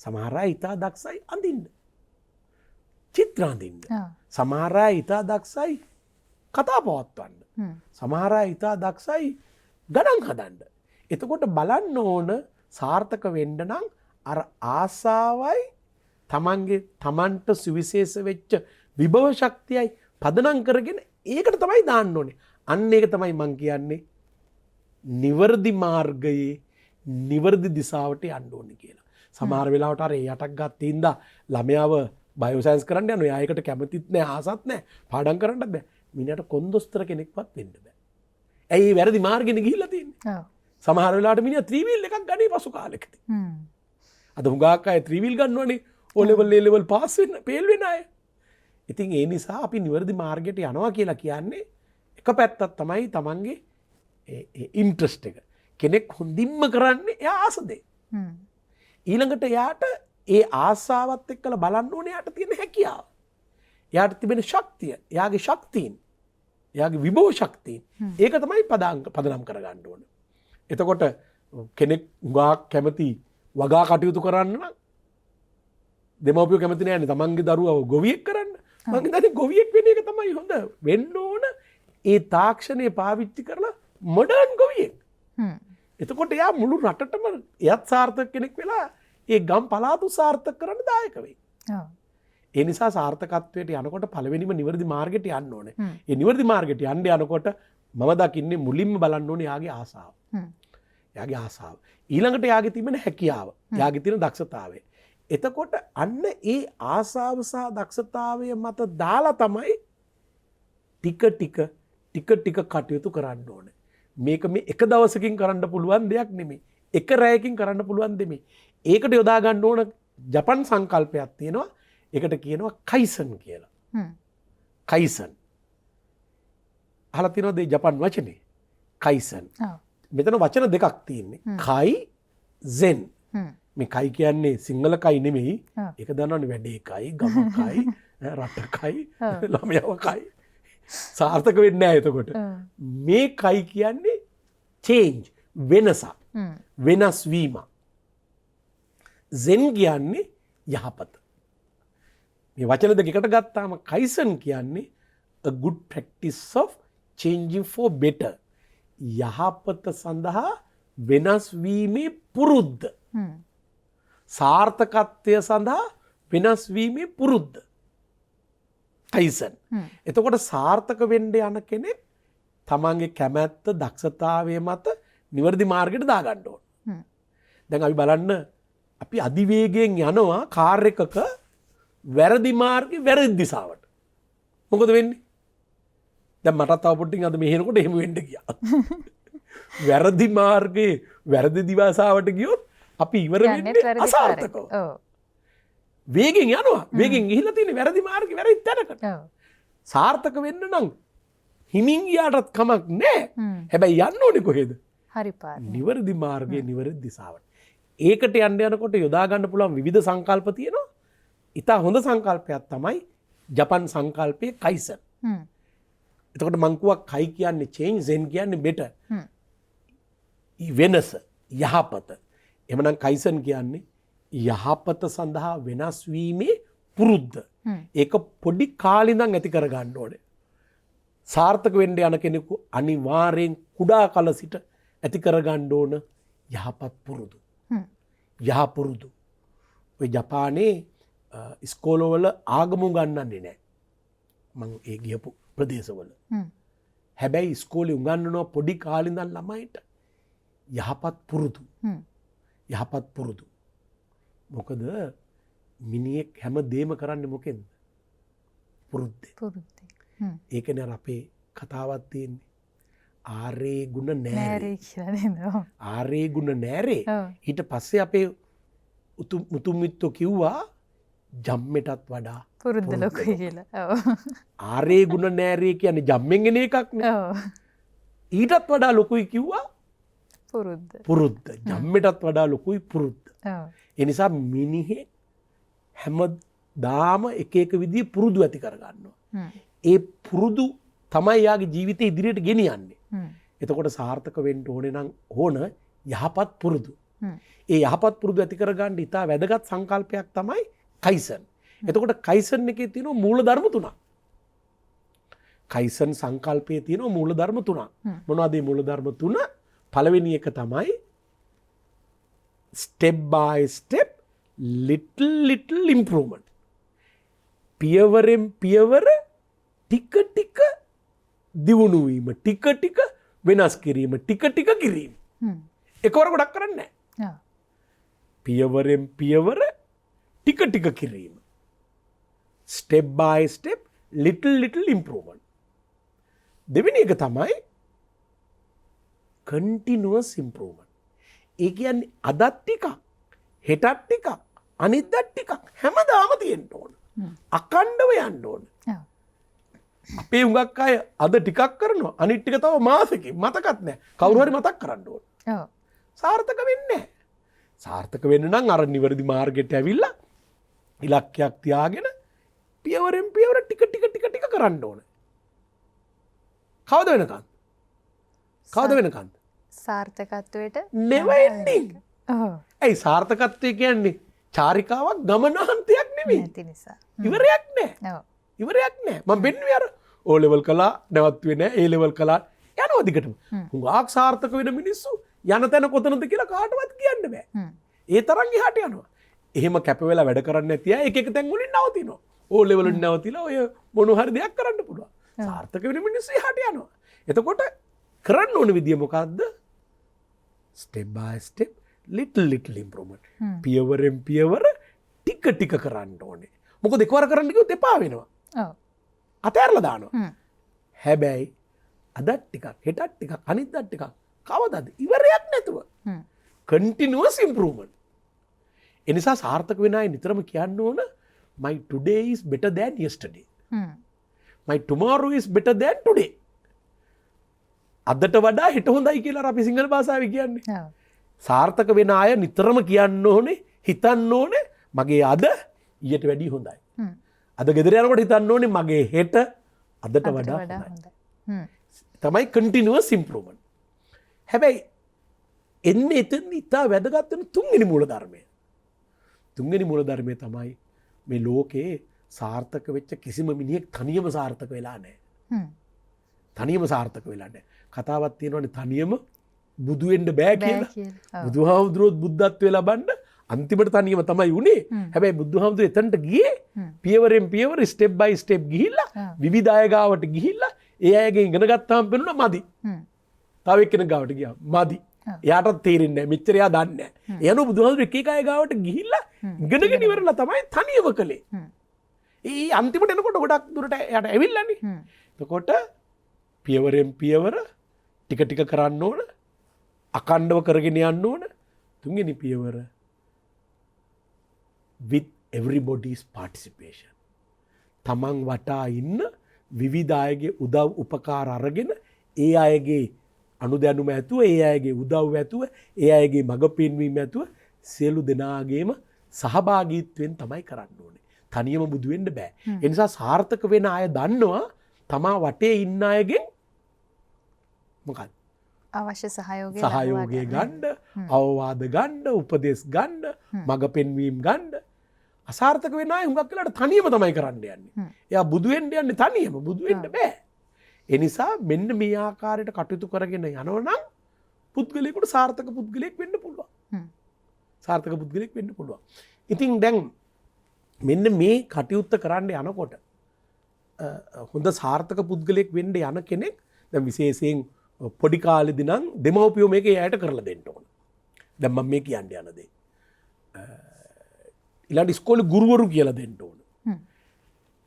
[SPEAKER 2] සමහර අය ඉතා දක්ෂයි අඳින්න. චිත්‍ර අඳින්න. සමහර අය ඉතා දක්ෂයි කතා පවත්වන්න. සමහර අය ඉතා දක්ෂයි ගණන් හදන්න. එතකොට බලන්න ඕන සාර්ථක වෙන්න නම් අර ආසාවයි තමන්ට සුවිශේෂ වෙච්ච විභව ශක්තියයි පදනම් කරගෙන ඒකට තමයි දාන්න ඕනේ. අන්න ඒක තමයි මං කියන්නේ නිවර්දි මාර්ගයේ නිවර්දි දිසාවට යන්න ඕනේ කියලා. සමහර වෙලාවට අර ඒ යටක් ගත්තේ ඉඳා ළමයාව බයෝ සයන්ස් කරන්න යනවා. එයා ඒකට කැමතිත් නැහැ, ආසත් නැහැ, පාඩම් කරන්නත් බෑ. මිනිහට කොන්දොස්තර කෙනෙක්වත් වෙන්න බෑ. ඇයි වැරදි මාර්ගෙනේ ගිහිල්ලා තියෙන්නේ? සමහර වෙලාවට මිනිහා ත්‍රිවිල් එකක් ගන්නේ පසු කාලෙකදී. අද හුඟක් අය ත්‍රිවිල් ගන්නවනේ O level A level pass වෙන්න, ෆේල් වෙන අය. ඉතින් ඒ නිසා අපි නිවැරදි මාර්ගයට යනවා කියලා කියන්නේ එක පැත්තක් තමයි තමන්ගේ ඉන්ට්‍රස්ට් එක. කෙනෙක් හොඳින්ම කරන්නේ එයා ආස දේ. ඊළඟට එයාට ඒ ආසාවත් එක්කලා බලන්න ඕනේ එයාට තියෙන හැකියාව. එයාට තිබෙන ශක්තිය, එයාගේ ශක්තියින්, එයාගේ විභව ශක්තියින්. ඒක තමයි පදනම් කරගන්න ඕනේ. එතකොට කෙනෙක් උගාක් කැමති වගා කටයුතු කරන්න නම් දෙමව්පියෝ කැමති නෑනේ තමන්ගේ දරුවව ගොවියෙක් කරන්න. මං හිතන්නේ ගොවියෙක් වෙන එක තමයි හොඳ. වෙන්න ඕන ඒ තාක්ෂණය පාවිච්චි කරලා මොඩර්න් ගොවියෙක්. එතකොට එයා මුළු රටටම එයත් සාර්ථක කෙනෙක් වෙලා ඒ ගම් පළාතු සාර්ථක කරන්න දායක වෙයි. ඒ නිසා සාර්ථකත්වයට යනකොට පළවෙනිම නිවැරදි මාර්ගයට යන්න ඕනේ. ඒ නිවැරදි මාර්ගයට යන්න යනකොට මම දකින්නේ මුලින්ම බලන්න ඕනේ යාගේ ආසාව. යාගේ ආසාව. ඊළඟට යාගේ තිබෙන හැකියාව. යාගේ තියෙන දක්ෂතාවය. එතකොට අන්න ඒ ආසාව සහ දක්ෂතාවය මත දාලා තමයි ටික ටික කටයුතු කරන්න ඕනේ. මේක මේ එක දවසකින් කරන්න පුළුවන් දෙයක් නෙමෙයි. එක රැයකින් කරන්න පුළුවන් දෙමේ. ඒකට යොදා ගන්න ඕන ජපන් සංකල්පයක් තියෙනවා. ඒකට කියනවා කයිසන් කියලා. කයිසන්. අහලා තියෙනවද මේ ජපන් වචනේ? කයිසන්. මෙතන වචන දෙකක් තියෙන්නේ. කයි සෙන්. මේ කයි කියන්නේ සිංහල කයි නෙමෙයි. ඒක දන්නවනේ වැඩේ කයි, ගම කයි, රට කයි, ළමයාව කයි. සාර්ථක වෙන්නේ නැහැ එතකොට. මේ කයි කියන්නේ චේන්ජ්, වෙනසක්. වෙනස් වීම. සෙන් කියන්නේ යහපත. මේ වචන දෙකකට ගත්තාම කයිසන් කියන්නේ a good practice of changing for better. යහපත සඳහා වෙනස් වීමේ පුරුද්ද. සාර්ථකත්වය සඳහා වෙනස් වීමේ පුරුද්ද. කයිසන්. එතකොට සාර්ථක වෙන්න යන කෙනෙක් තමන්ගේ කැමැත්ත, දක්ෂතාවය මත නිවැරදි මාර්ගයට දාගන්න ඕන. දැන් අපි බලන්න අපි අධිවේගයෙන් යනවා කාර් එකක වැරදි මාර්ගේ වැරදි දිශාවට. මොකද වෙන්නේ? දැන් මටත් තව පොඩ්ඩකින් අද මෙහෙනකොට එහෙම වෙන්න ගියා. වැරදි මාර්ගේ වැරදි දිශාවට ගියොත් අපි ඉවර වෙන්නේ අසාර්ථකව. වේගෙන් යනවා. වේගෙන් ගිහිල්ලා තියෙන වැරදි මාර්ගේ වැරදි තැනකට. සාර්ථක වෙන්න නම් හිමින් ගියාටත් කමක් නැහැ. හැබැයි යන්න ඕනේ කොහෙද?
[SPEAKER 1] හරි පාර.
[SPEAKER 2] නිවැරදි මාර්ගයේ නිවැරදි දිශාවට. ඒකට යන්න යනකොට යොදා ගන්න පුළුවන් විවිධ සංකල්ප තියෙනවා. ඉතා හොඳ සංකල්පයක් තමයි ජපන් සංකල්පයේ කයිසන්. එතකොට මං කිව්වා කයි කියන්නේ චේන්ජ්, සෙන් කියන්නේ බෙටර්. වෙනස, යහපත. එhmenan කයිසන් කියන්නේ යහපත සඳහා වෙනස් වීමේ පුරුද්ද. ඒක පොඩි කාලේ ඉඳන් ඇති කර ගන්න ඕනේ. සාර්ථක වෙන්න යන කෙනෙකු අනිවාර්යෙන් කුඩා කල සිට ඇති කර ගන්න ඕන යහපත් පුරුදු. යහපුරුදු. ඔය ජපානයේ ඉස්කෝලවල ආගම උගන්වන්නේ නැහැ. මං ඒ ගියපු ප්‍රදේශවල. හැබැයි ඉස්කෝලේ උගන්වනවා පොඩි කාලේ ඉඳන් ළමයිට යහපත් පුරුදු. යහපත් පුරුදු. මොකද මිනිහෙක් හැම දෙම කරන්නේ මොකෙන්ද? පුරුද්දෙන්. ඒකනේ අර අපේ කතාවක් තියෙන්නේ. ආරේ ගුණ නෑරේ
[SPEAKER 1] කියලා නේද?
[SPEAKER 2] ආරේ ගුණ නෑරේ. ඊට පස්සේ අපේ මුතුන් මිත්තෝ කිව්වා ජම්මෙටත් වඩා
[SPEAKER 1] පුරුද්ද ලොකුයි කියලා. ඔව්.
[SPEAKER 2] ආරේ ගුණ නෑරේ කියන්නේ ජම්මෙන් එන එකක් නේ. ඔව්. ඊටත් වඩා ලොකුයි කිව්වා
[SPEAKER 1] පුරුද්ද.
[SPEAKER 2] පුරුද්ද. ජම්මෙටත් වඩා ලොකුයි පුරුද්ද.
[SPEAKER 1] ඔව්.
[SPEAKER 2] ඒ නිසා මිනිහෙක් හැමදාම එක එක විදිහේ පුරුදු ඇති කර ගන්නවා. ඒ පුරුදු තමයි යාගේ ජීවිතේ ඉදිරියට ගෙනියන්නේ. එතකොට සාර්ථක වෙන්න ඕනේ නම් ඕන යහපත් පුරුදු. ඒ යහපත් පුරුදු ඇති කර ගන්න ඉතා වැදගත් සංකල්පයක් තමයි කයිසන්. එතකොට කයිසන් එකේ තියෙන මූල ධර්ම තුනක්. කයිසන් සංකල්පයේ තියෙන මූල ධර්ම තුනක්. මොනවද මේ මූල ධර්ම තුන? පළවෙනි එක තමයි step by step little improvement. පියවරෙන් පියවර ටික ටික දියුණු වීම, ටික ටික වෙනස් කිරීම, ටික ටික කිරීම. එකවර ගොඩක් කරන්නේ නැහැ. පියවරෙන් පියවර ටික ටික කිරීම. step by step little improvement. දෙවෙනි එක තමයි continuous improvement. ඒ කියන්නේ අදත් ටිකක්, හෙටත් ටිකක්, අනිද්දාත් ටිකක් හැමදාම තියෙන්න ඕන. අකණ්ඩව යන්න ඕන. අපේ හුඟක් අය අද ටිකක් කරනවා, අනිත් ටික තව මාසෙකින් මතකත් නැහැ. කවුරු හරි මතක් කරන්න ඕන.
[SPEAKER 1] ඔව්.
[SPEAKER 2] සාර්ථක වෙන්නේ නැහැ. සාර්ථක වෙන්න නම් අර නිවැරදි මාර්ගයට ඇවිල්ලා ඉලක්කයක් තියාගෙන පියවරෙන් පියවර ටික කරන්න ඕන. කවද වෙනකන්? කවද වෙනකන්?
[SPEAKER 1] සාර්ථකත්වයට
[SPEAKER 2] never ending.
[SPEAKER 1] ඔව්.
[SPEAKER 2] ඒ සාර්ථකත්වය කියන්නේ චාරිකාවක්, ගමනාන්තයක් නෙමෙයි.
[SPEAKER 1] නැති නිසා.
[SPEAKER 2] ඉවරයක් නැහැ.
[SPEAKER 1] ඔව්.
[SPEAKER 2] ඉවරයක් නැහැ. මම වෙන්නේ අර O level කළා නැවතුනේ නැහැ. A level කළා යනවා දිගටම. හුඟක් සාර්ථක වෙන මිනිස්සු යන තැන කොතනද කියලා කාටවත් කියන්න බෑ. ඒ තරම් එහාට යනවා. එහෙම කැප වෙලා වැඩ කරන්නේ නැති අය එක එක තැන් වලින් නවතිනවා. O level වලින් නවතිලා ඔය මොන හරි දෙයක් කරන්න පුළුවන්. සාර්ථක වෙන මිනිස්සු එහාට යනවා. එතකොට කරන්න ඕන විදිය මොකද්ද? step by step little improvement. පියවරෙන් පියවර ටික කරන්න ඕනේ. මොකද එකවර කරන්න කිව්වොත් එපා වෙනවා.
[SPEAKER 1] ඔව්.
[SPEAKER 2] අතෑරලා දානවා. හැබැයි අදත් ටිකක් හෙටත් ටිකක් අනිද්දත් ටිකක් කවදද ඉවරයක් නැතුව කන්ටිනියස් ඉම්ප්‍රූව්මන්ට්. එනිසා සාර්ථක වෙන අය නිතරම කියන්න ඕන my today is better than yesterday. my tomorrow is better than today. අදට වඩා හෙට හොඳයි කියලා අපි සිංහල භාෂාවේ කියන්නේ. සාර්ථක වෙන අය නිතරම කියන්න ඕනේ හිතන්න ඕනේ මගේ අද ඊට වැඩිය හොඳයි. අද ගෙදර යනකොට හිතන්න ඕනේ මගේ හෙට අදට වඩා හොඳයි. තමයි කන්ටිනියස් ඉම්ප්‍රූව්මන්ට්. හැබැයි එන්නේ එතන ඉතා වැදගත් වෙන තුන්වෙනි මූලධර්මය. තුන්වෙනි මූලධර්මය තමයි මේ ලෝකේ සාර්ථක වෙච්ච කිසිම මිනිහෙක් තනියම සාර්ථක වෙලා නැහැ. තනියම සාර්ථක වෙලා නැහැ. කතාවක් තියෙනවානේ තනියම බුදු වෙන්න බෑ කියලා. බුදුහාමුදුරුවෝ බුද්ධත්වයේ ලබන්න අන්තිමට තනියම තමයි උනේ. හැබැයි බුදුහාමුදුරුවෝ එතනට ගියේ පියවරෙන් පියවර ස්ටෙප් බයි ස්ටෙප් ගිහිල්ලා විවිධ අය ගාවට ගිහිල්ලා ඒ අයගෙන් ඉගෙන ගත්තාම පෙනුණා මදි. තව එක්කෙනෙක් ගාවට ගියා මදි. එයාටත් තේරෙන්නේ නැහැ. මෙච්චර එයා දන්නේ නැහැ. එයානෝ බුදුහාමුදුරුවෝ එක එක අය ගාවට ගිහිල්ලා ඉගෙනගෙන ඉවරලා තමයි තනියම කළේ. ඒ අන්තිමට එනකොට ගොඩක් දුරට එයාට ඇවිල්ලානේ. එතකොට පියවරෙන් පියවර ටික ටික කරන්න ඕන. අකණ්ඩව කරගෙන යන්න ඕන. තුන්වෙනි පියවර with everybody's participation. තමන් වටා ඉන්න විවිධ අයගේ උදව් උපකාර අරගෙන ඒ අයගේ අනුදැනුම ඇතුව ඒ අයගේ උදව් ඇතුව ඒ අයගේ මඟ පෙන්වීම ඇතුව සියලු දෙනාගේම සහභාගීත්වයෙන් තමයි කරන්න ඕනේ. තනියම බුදු වෙන්න බෑ. ඒ නිසා සාර්ථක වෙන අය දන්නවා තමා වටේ ඉන්න අයගෙන් මොකක්ද
[SPEAKER 1] අවශ්‍ය සහයෝගය
[SPEAKER 2] ගන්න, අවවාද ගන්න, උපදෙස් ගන්න, මඟ පෙන්වීම ගන්න. අසාර්ථක වෙන අය හුඟක් වෙලාට තනියම තමයි කරන්න යන්නේ. එයා බුදු වෙන්න යන්නේ තනියම. බුදු වෙන්න බෑ. ඒ නිසා මෙන්න මේ ආකාරයට කටයුතු කරගෙන යනවා නම් පුද්ගලයෙකුට සාර්ථක පුද්ගලයෙක් වෙන්න පුළුවන්. සාර්ථක පුද්ගලයෙක් වෙන්න පුළුවන්. ඉතින් දැන් මෙන්න මේ කටයුත්ත කරන්න යනකොට හොඳ සාර්ථක පුද්ගලයෙක් වෙන්න යන කෙනෙක් දැන් විශේෂයෙන් පොඩි කාලෙදී නම් දෙමව්පියෝ මේක එයාට කරලා දෙන්න ඕන. දැන් මම මේ කියන්න යන දේ. ඊළඟ ඉස්කෝලේ ගුරුවරු කියලා දෙන්න ඕන.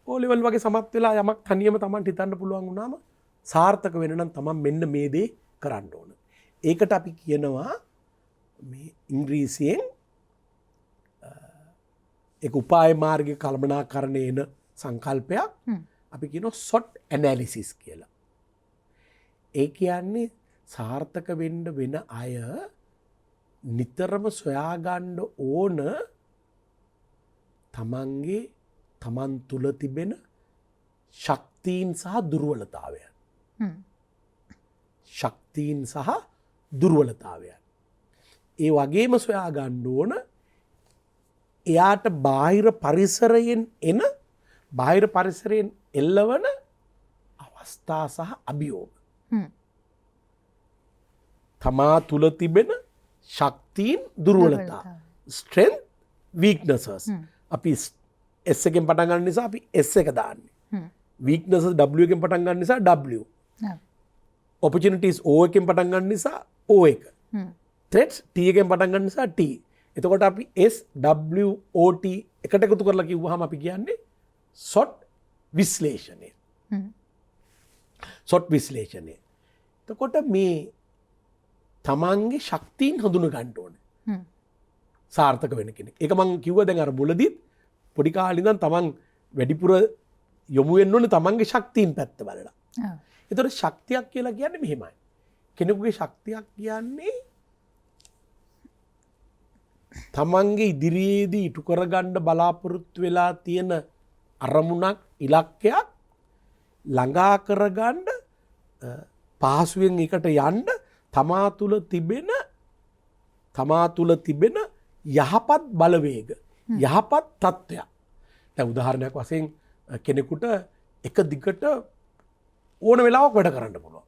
[SPEAKER 2] ඕ ලෙවල් වගේ සමත් වෙලා යමක් තනියම Tamanට හිතන්න පුළුවන් වුණාම සාර්ථක වෙන්න නම් Taman මෙන්න මේ දේ කරන්න ඕන. ඒකට අපි කියනවා මේ ඉංග්‍රීසියෙන් ඒක උපාය මාර්ගික කල්පනාකරණය එන සංකල්පයක්. අපි කියනවා SWOT analysis කියලා. ඒ කියන්නේ සාර්ථක වෙන්න වෙන අය නිතරම සොයාගන්න ඕන තමන් තුළ තිබෙන ශක්තියින් සහ දුර්වලතාවයන්. ශක්තියින් සහ දුර්වලතාවයන්. ඒ වගේම සොයාගන්න ඕන එයාට බාහිර පරිසරයෙන් එල්ලවන අවස්ථා සහ අභියෝග. තමා තුළ තිබෙන ශක්තියින් දුර්වලතා. Strength weaknesses. අපි S එකෙන් පටන් ගන්න නිසා අපි S එක දාන්නේ. වීක්නසස් W එකෙන් පටන් ගන්න නිසා W. opportunities O එකෙන් පටන් ගන්න නිසා O එක. threats T එකෙන් පටන් ගන්න නිසා T. එතකොට අපි S W O T එකට එකතු කරලා කිව්වහම අපි කියන්නේ SWOT විශ්ලේෂණය. SWOT විශ්ලේෂණය. එතකොට මේ තමන්ගේ ශක්තියින් හඳුන ගන්න ඕනේ. සාර්ථක වෙන කෙනෙක්. ඒක මං කිව්වා දැන් අර මුලදීත් පොඩි කාලේ ඉඳන් තමන් වැඩිපුර යොමු වෙන්න ඕනේ තමන්ගේ ශක්තියින් පැත්ත බලලා. ඒතර ශක්තියක් කියලා කියන්නේ මෙහෙමයි. කෙනෙකුගේ ශක්තියක් කියන්නේ තමන්ගේ ඉදිරියේදී ඉටු කරගන්න බලාපොරොත්තු වෙලා තියෙන අරමුණක් ඉලක්කයක් ළඟා කරගන්න පහසුවෙන් එකට යන්න තමා තුළ තිබෙන යහපත් බලවේග යහපත් තත්ත්වයක්. දැන් උදාහරණයක් වශයෙන් කෙනෙකුට එක දිගට ඕන වෙලාවක වැඩ කරන්න පුළුවන්.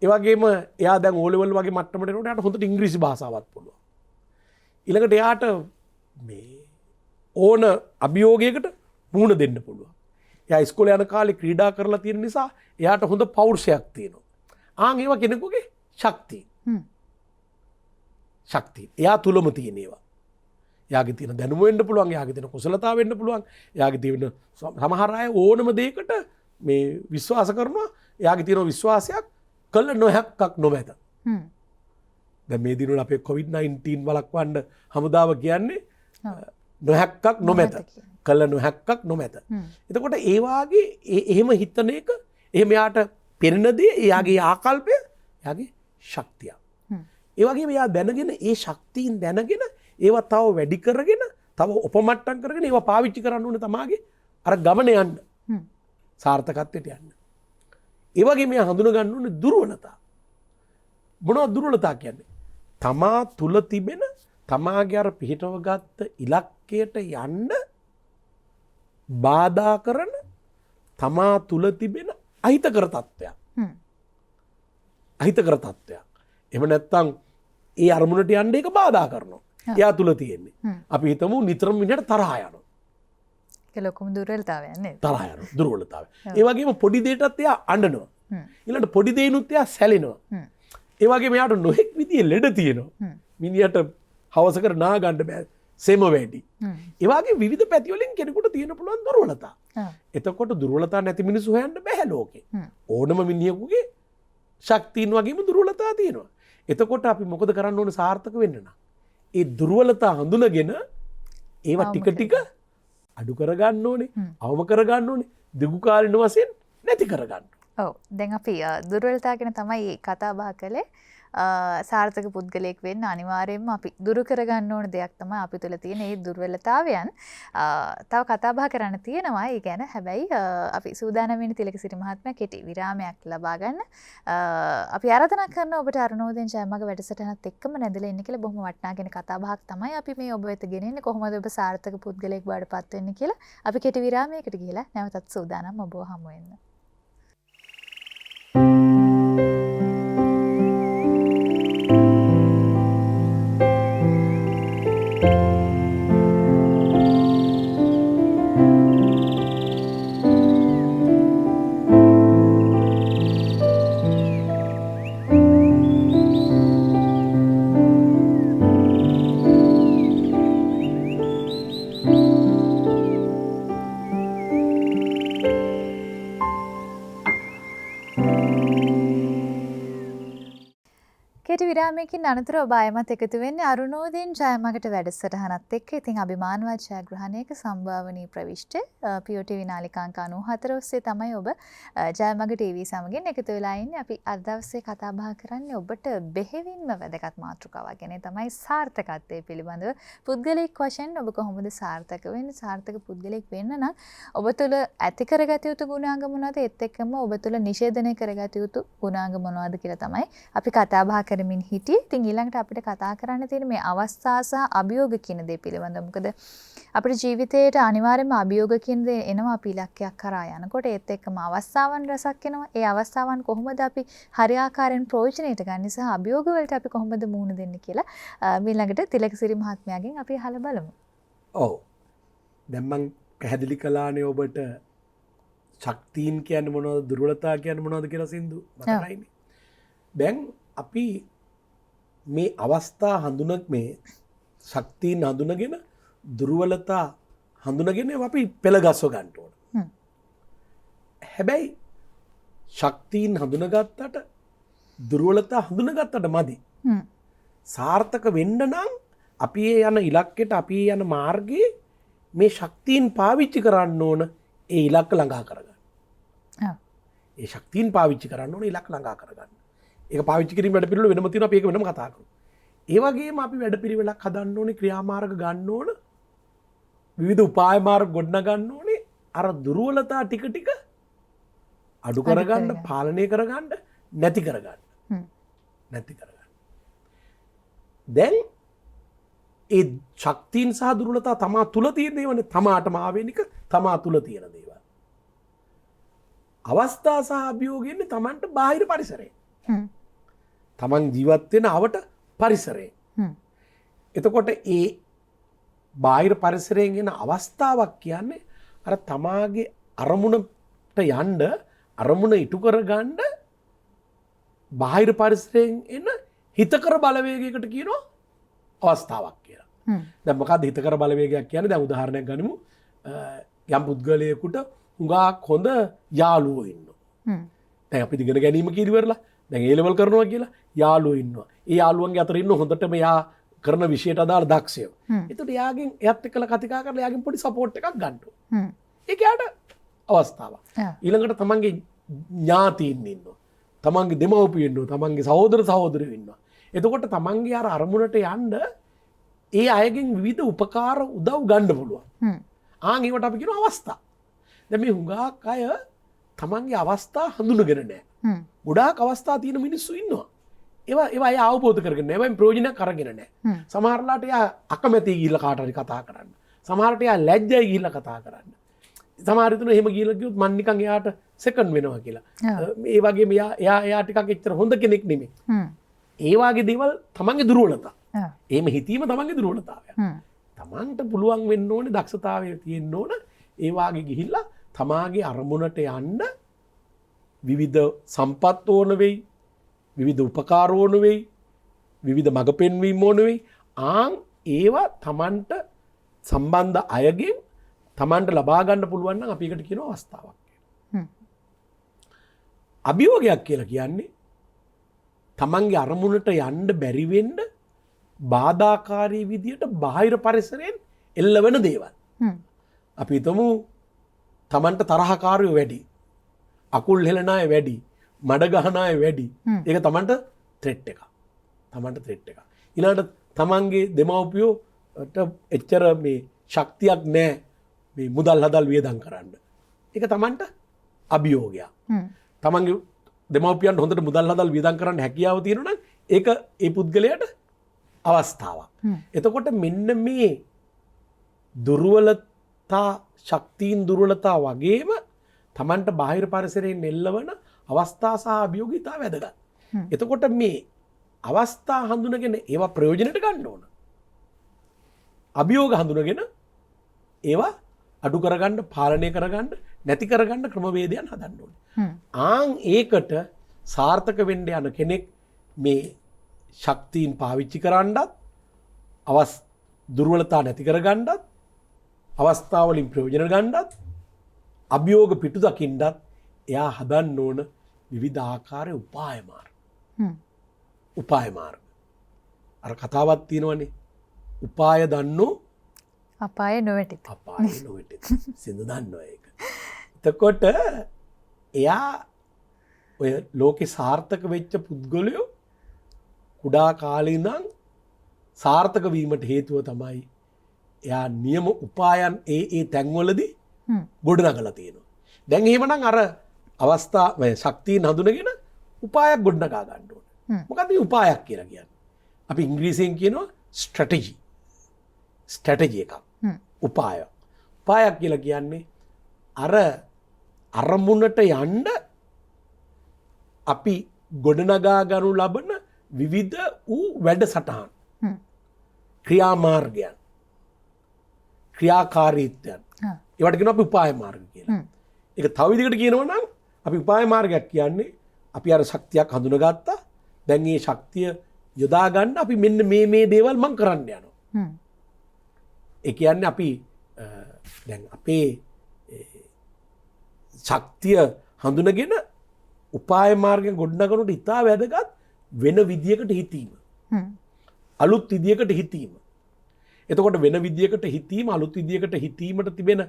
[SPEAKER 2] ඒ වගේම එයා දැන් O level වගේ මට්ටමට එනකොට එයාට හොඳට ඉංග්‍රීසි භාෂාවක් පුළුවන්. ඊළඟට එයාට මේ ඕන අභියෝගයකට මුහුණ දෙන්න පුළුවන්. එයා ඉස්කෝලේ යන කාලේ ක්‍රීඩා කරලා තියෙන නිසා එයාට හොඳ පෞරුෂයක් තියෙනවා. ඒවා කෙනෙකුගේ ශක්තිය. ශක්තිය. එයා තුලම තියෙන ඒවා. එයාගේ තියෙන දැනුම වෙන්න පුළුවන්, එයාගේ තියෙන කුසලතාව වෙන්න පුළුවන්, එයාගේ තියෙන සමහර අය ඕනම දෙයකට මේ විශ්වාස කරනවා එයාගේ තියෙන විශ්වාසයක් කළ නොහැක්කක් නොමැත. දැන් මේ දිනවල අපේ COVID-19 වළක්වන්න හමුදාව කියන්නේ නොහැක්කක් නොමැත. කළ නොහැක්කක් නොමැත. එතකොට ඒ වාගේ එහෙම හිතන එක එහෙම යාට පෙනෙන දේ එයාගේ ආකල්පය එයාගේ ශක්තිය. ඒ වගේම එයා දැනගෙන ඒ ශක්තියින් දැනගෙන ඒවා තව වැඩි කරගෙන තව උපමට්ටම් කරගෙන ඒවා පාවිච්චි කරන්න ඕනේ තමාගේ අර ගමන යන්න. සාර්ථකත්වයට යන්න. ඒ වගේ මෙයා හඳුන ගන්න ඕනේ දුර්වලතා. මොනවද දුර්වලතා කියන්නේ? තමා තුල තිබෙන තමාගේ අර පිහිටව ගත්ත ඉලක්කයට යන්න බාධා කරන තමා තුල තිබෙන අහිතකර තත්ත්වයක්. අහිතකර තත්ත්වයක්. එහෙම නැත්නම් ඒ අරමුණට යන්න ඒක බාධා කරනවා. එයා තුල තියෙන්නේ. අපි හිතමු නිතරම මිනිහට තරහ යනවා.
[SPEAKER 1] ඒක ලොකුම දුර්වලතාවයක් නේද?
[SPEAKER 2] තරහ යනවා දුර්වලතාවය. ඒ වගේම පොඩි දෙයකටත් එයා අඬනවා. ඊළඟට පොඩි දෙයිනුත් එයා සැලෙනවා. ඒ වගේම එයාට නොඑක් විදිහේ ලෙඩ තියෙනවා. මිනිහට හවසකට නා ගන්න බෑ. සෙම වැඩි. ඒ වගේ විවිධ පැති වලින් කෙනෙකුට තියෙන පුළුවන් දුර්වලතා. එතකොට දුර්වලතා නැති මිනිස්සු හොයන්න බෑ ලෝකේ. ඕනම මිනිහෙකුගේ ශක්තියින් වගේම දුර්වලතා තියෙනවා. එතකොට අපි මොකද කරන්න ඕනේ සාර්ථක වෙන්න නම්? ඒ දුර්වලතා හඳුනගෙන ඒවා ටික ටික අඩු කරගන්න ඕනේ, අවම කරගන්න ඕනේ, දීර්ඝකාලීන වශයෙන් නැති කරගන්න.
[SPEAKER 1] ඔව්. දැන් අපි දුර්වලතා ගැන තමයි කතා බහ කළේ. සාර්ථක පුද්ගලයෙක් වෙන්න අනිවාර්යයෙන්ම අපි දුරු කරගන්න ඕන දෙයක් තමයි අපි තුල තියෙන මේ දුර්වලතාවයන්. තව කතා බහ කරන්න තියෙනවා. ඒ ගැන හැබැයි අපි සූදානම් වෙන තිලකසිරි මහත්මයා කෙටි විරාමයක් ලබා ගන්න. අපි ආරාධනා කරනවා ඔබට අරුණෝදෙන් ජයමග වැඩසටහනත් එක්කම නැදලා ඉන්න කියලා. බොහොම වටිනා කෙන කතා බහක් තමයි අපි මේ ඔබ වෙත ගෙනෙන්නේ. කොහොමද ඔබ සාර්ථක පුද්ගලයෙක් බවට පත් වෙන්නේ කියලා. අපි කෙටි විරාමයකට ගිහලා නැවතත් සූදානම් ඔබව හමු වෙන්න. විරාමයකින් අනතුරු ඔබ ආයමත් එකතු වෙන්නේ අරුණෝදයෙන් ජයමගට වැඩසටහනත් එක්ක. ඉතින් අභිමානවත් ජයග්‍රහණයක සම්භාවනීය ප්‍රවිෂ්ඨ POTV නාලිකාංක 94 ඔස්සේ තමයි ඔබ ජයමග TV සමගින් එකතු වෙලා ඉන්නේ. අපි අද දවසේ කතා බහ කරන්නේ ඔබට බෙහෙවින්ම වැදගත් මාතෘකාවක් ගැන තමයි සාර්ථකත්වයේ පිළිබඳව. පුද්ගලික වශයෙන් ඔබ කොහොමද සාර්ථක වෙන්නේ? සාර්ථක පුද්ගලෙක් වෙන්න නම් ඔබ තුළ ඇති කරගත යුතු ගුණාංග මොනවද? ඒත් එක්කම ඔබ තුළ නිෂේධනය කරගත යුතු ගුණාංග මොනවද කියලා තමයි අපි කතා බහ කරමින් හිටියේ. ඉතින් ඊළඟට අපිට කතා කරන්න තියෙන මේ අවස්ථා සහ අභියෝග කියන දේ පිළිබඳව. මොකද අපේ ජීවිතේට අනිවාර්යයෙන්ම අභියෝග කියන දේ එනවා අපි ඉලක්කයක් කරා යනකොට. ඒත් එක්කම අවස්ථාවන් රසක් එනවා. ඒ අවස්ථාවන් කොහොමද අපි හරියාකාරයෙන් ප්‍රයෝජනෙට ගන්න සහ අභියෝග වලට අපි කොහොමද මුහුණ දෙන්නේ කියලා ඊළඟට තිලකසිරි මහත්මයාගෙන් අපි අහලා බලමු.
[SPEAKER 2] ඔව්. දැන් මම පැහැදිලි කළානේ ඔබට ශක්තියින් කියන්නේ මොනවද, දුර්වලතා කියන්නේ මොනවද කියලා සින්දු මතකයිනේ. දැන් අපි මේ අවස්ථා හඳුනක් මේ ශක්තියින් හඳුනගෙන දුර්වලතා හඳුනගෙන අපි පෙළගස්ව ගන්න ඕන. හැබැයි ශක්තියින් හඳුනගත්තට දුර්වලතා හඳුනගත්තට මදි. සාර්ථක වෙන්න නම් අපි යන ඉලක්කයට අපි යන මාර්ගයේ මේ ශක්තියින් පාවිච්චි කරන්න ඕන ඒ ඉලක්ක ළඟා කරගන්න. ඒ ශක්තියින් පාවිච්චි කරන්න ඕන ඉලක්ක ළඟා කරගන්න. ඒක පාවිච්චි කිරීම වැඩ පිළිවෙල වෙනම තියෙනවා. අපි ඒක වෙනම කතා කරමු. ඒ වගේම අපි වැඩ පිළිවෙලක් හදන්න ඕනේ, ක්‍රියාමාර්ග ගන්න ඕන, විවිධ උපාය මාර්ග ගොඩනගා ගන්න ඕනේ. අර දුර්වලතා ටික ටික අඩු කරගන්න, පාලනය කරගන්න, නැති කරගන්න. නැති කරගන්න. දැන් ඒ ශක්තියින් සහ දුර්වලතා තමා තුල තියෙන දේවනේ, තමාටම ආවේනික, තමා තුල තියෙන දේවල්. අවස්ථා සහ අභියෝගයන්නේ තමන්ට බාහිර පරිසරය. තමන් ජීවත් වෙන අවට පරිසරය. එතකොට ඒ බාහිර පරිසරයෙන් එන අවස්ථාවක් කියන්නේ අර තමාගේ අරමුණට යන්න, අරමුණ ඉටු කරගන්න බාහිර පරිසරයෙන් එන හිතකර බලවේගයකට කියනවා අවස්ථාවක් කියලා. දැන් මොකක්ද හිතකර බලවේගයක් කියන්නේ? දැන් උදාහරණයක් ගනිමු. යම් පුද්ගලයෙකුට හුඟක් හොඳ යාළුවෝ ඉන්නවා. දැන් අපි ඉගෙන ගැනීම කිරිවරලා දැන් A level කරනවා කියලා යාළුවෝ ඉන්නවා. ඒ යාළුවන්ගේ අතර ඉන්න හොඳටම යා කරන විෂයට අදාළ දක්ෂයෝ. ඒකට යාගෙන් එයත් එක්කලා කතිකා කරලා යාගෙන් පොඩි සපෝට් එකක් ගන්න ඕන. ඒක යාට අවස්ථාවක්. ඊළඟට තමන්ගේ ඥාතීන් ඉන්නවා. තමන්ගේ දෙමව්පියෝ ඉන්නවා. තමන්ගේ සහෝදර සහෝදරියෝ ඉන්නවා. එතකොට තමන්ගේ අර අරමුණට යන්න ඒ අයගෙන් විවිධ උපකාර උදව් ගන්න පුළුවන්. ඒවට අපි කියන අවස්ථා. දැන් මේ හුඟක් අය තමන්ගේ අවස්ථා හඳුනගෙන නැහැ. ගොඩාක් අවස්ථා තියෙන මිනිස්සු ඉන්නවා. ඒවා අය අවබෝධ කරගෙන නැහැ. ඒවෙන් ප්‍රයෝජනයක් අරගෙන නැහැ. සමහරලාට එයා අකමැති ගිහිල්ලා කාට හරි කතා කරන්න. සමහරට එයා ලැජ්ජයි ගිහිල්ලා කතා කරන්න. සමහර විට එහෙම ගිහිල්ලා කිව්වොත් මන් නිකන් එයාට සෙකන්ඩ් වෙනවා කියලා. ඒ වගේම එයා ටිකක් එච්චර හොඳ කෙනෙක් නෙමෙයි. ඒ වගේ දේවල් තමන්ගේ දුර්වලතා. එහෙම හිතීම තමන්ගේ දුර්වලතාවය. තමන්ට පුළුවන් වෙන්න ඕනේ දක්ෂතාවය තියෙන්න ඕන. ඒ වාගේ ගිහිල්ලා තමාගේ අරමුණට යන්න විවිධ සම්පත් ඕන වෙයි. විවිධ උපකාර ඕන වෙයි. විවිධ මඟ පෙන්වීම් ඕන වෙයි. ඒවා තමන්ට සම්බන්ධ අයගෙන් තමන්ට ලබා ගන්න පුළුවන් නම් අපි ඒකට කියනවා අවස්ථාවක් කියලා. අභියෝගයක් කියලා කියන්නේ තමන්ගේ අරමුණට යන්න බැරි වෙන්න බාධාකාරී විදියට බාහිර පරිසරයෙන් එල්ලවෙන දේවල්. අපි හිතමු තමන්ට තරහකාරයෝ වැඩි. අකුල් හෙලන අය වැඩි. මඩ ගහන අය වැඩි. ඒක තමන්ට ත්‍රෙට් එකක්. තමන්ට ත්‍රෙට් එකක්. ඊළඟට තමන්ගේ දෙමව්පියෝට එච්චර මේ ශක්තියක් නැහැ මේ මුදල් හදල් වියදම් කරන්න. ඒක තමන්ට අභියෝගයක්. තමන්ගේ දෙමව්පියන්ට හොඳට මුදල් හදල් වියදම් කරන්න හැකියාව තියෙනවා නම් ඒක ඒ පුද්ගලයාට අවස්ථාවක්. එතකොට මෙන්න මේ දුර්වලතා ශක්තියින් දුර්වලතා වගේම තමන්ට බාහිර පරිසරයෙන් එල්ලවන අවස්ථා සහ අභියෝගිතා වැදගත්. එතකොට මේ අවස්ථා හඳුනගෙන ඒවා ප්‍රයෝජනට ගන්න ඕන. අභියෝග හඳුනගෙන ඒවා අඩු කරගන්න, පාලනය කරගන්න, නැති කරගන්න ක්‍රමවේදයන් හදන්න ඕනේ. ඒකට සාර්ථක වෙන්න යන කෙනෙක් මේ ශක්තියින් පාවිච්චි කරන්නත්, දුර්වලතා නැති කරගන්නත්, අවස්ථාවලින් ප්‍රයෝජන ගන්නත්, අභියෝග පිටු දකින්නත් එයා හදන්න ඕන විවිධ ආකාරයේ උපාය මාර්ග. උපාය මාර්ග. අර කතාවක් තියෙනවනේ. උපාය දන්නෝ
[SPEAKER 1] අපාය නොවැටෙති.
[SPEAKER 2] අපාය නොවැටෙති. සින්දු දන්නවා ඒක. එතකොට එයා ඔය ලෝකේ සාර්ථක වෙච්ච පුද්ගලයෝ කුඩා කාලේ ඉඳන් සාර්ථක වීමට හේතුව තමයි එයා නියම උපායන් ඒ තැන්වලදී ගොඩනගලා තියෙනවා. දැන් එහෙමනම් අර අවස්ථා ශක්තියින් හඳුනගෙන උපායක් ගොඩනගා ගන්න ඕනේ. මොකක්ද මේ උපායක් කියලා කියන්නේ? අපි ඉංග්‍රීසියෙන් කියනවා ස්ට්‍රැටජි. ස්ට්‍රැටජි එකක්. උපාය. උපායක් කියලා කියන්නේ අර අරමුණට යන්න අපි ගොඩනගා ගනු ලබන විවිධ වූ වැඩසටහන්. ක්‍රියාමාර්ගයන්. ක්‍රියාකාරීත්වයන්. ඒවට කියනවා අපි උපාය මාර්ග කියලා. ඒක තව විදිහකට කියනවා නම් අපි උපාය මාර්ගයක් කියන්නේ අපි අර ශක්තියක් හඳුනගත්තා. දැන් මේ ශක්තිය යොදා ගන්න අපි මෙන්න මේ දේවල් මම කරන්න යනවා. ඒ කියන්නේ අපි දැන් අපේ ශක්තිය හඳුනගෙන උපාය මාර්ගයෙන් ගොඩනගනට ඉතා වැදගත් වෙන විදියකට හිතීම. අලුත් විදියකට හිතීම. එතකොට වෙන විදියකට හිතීම අලුත් විදියකට හිතීමට තිබෙන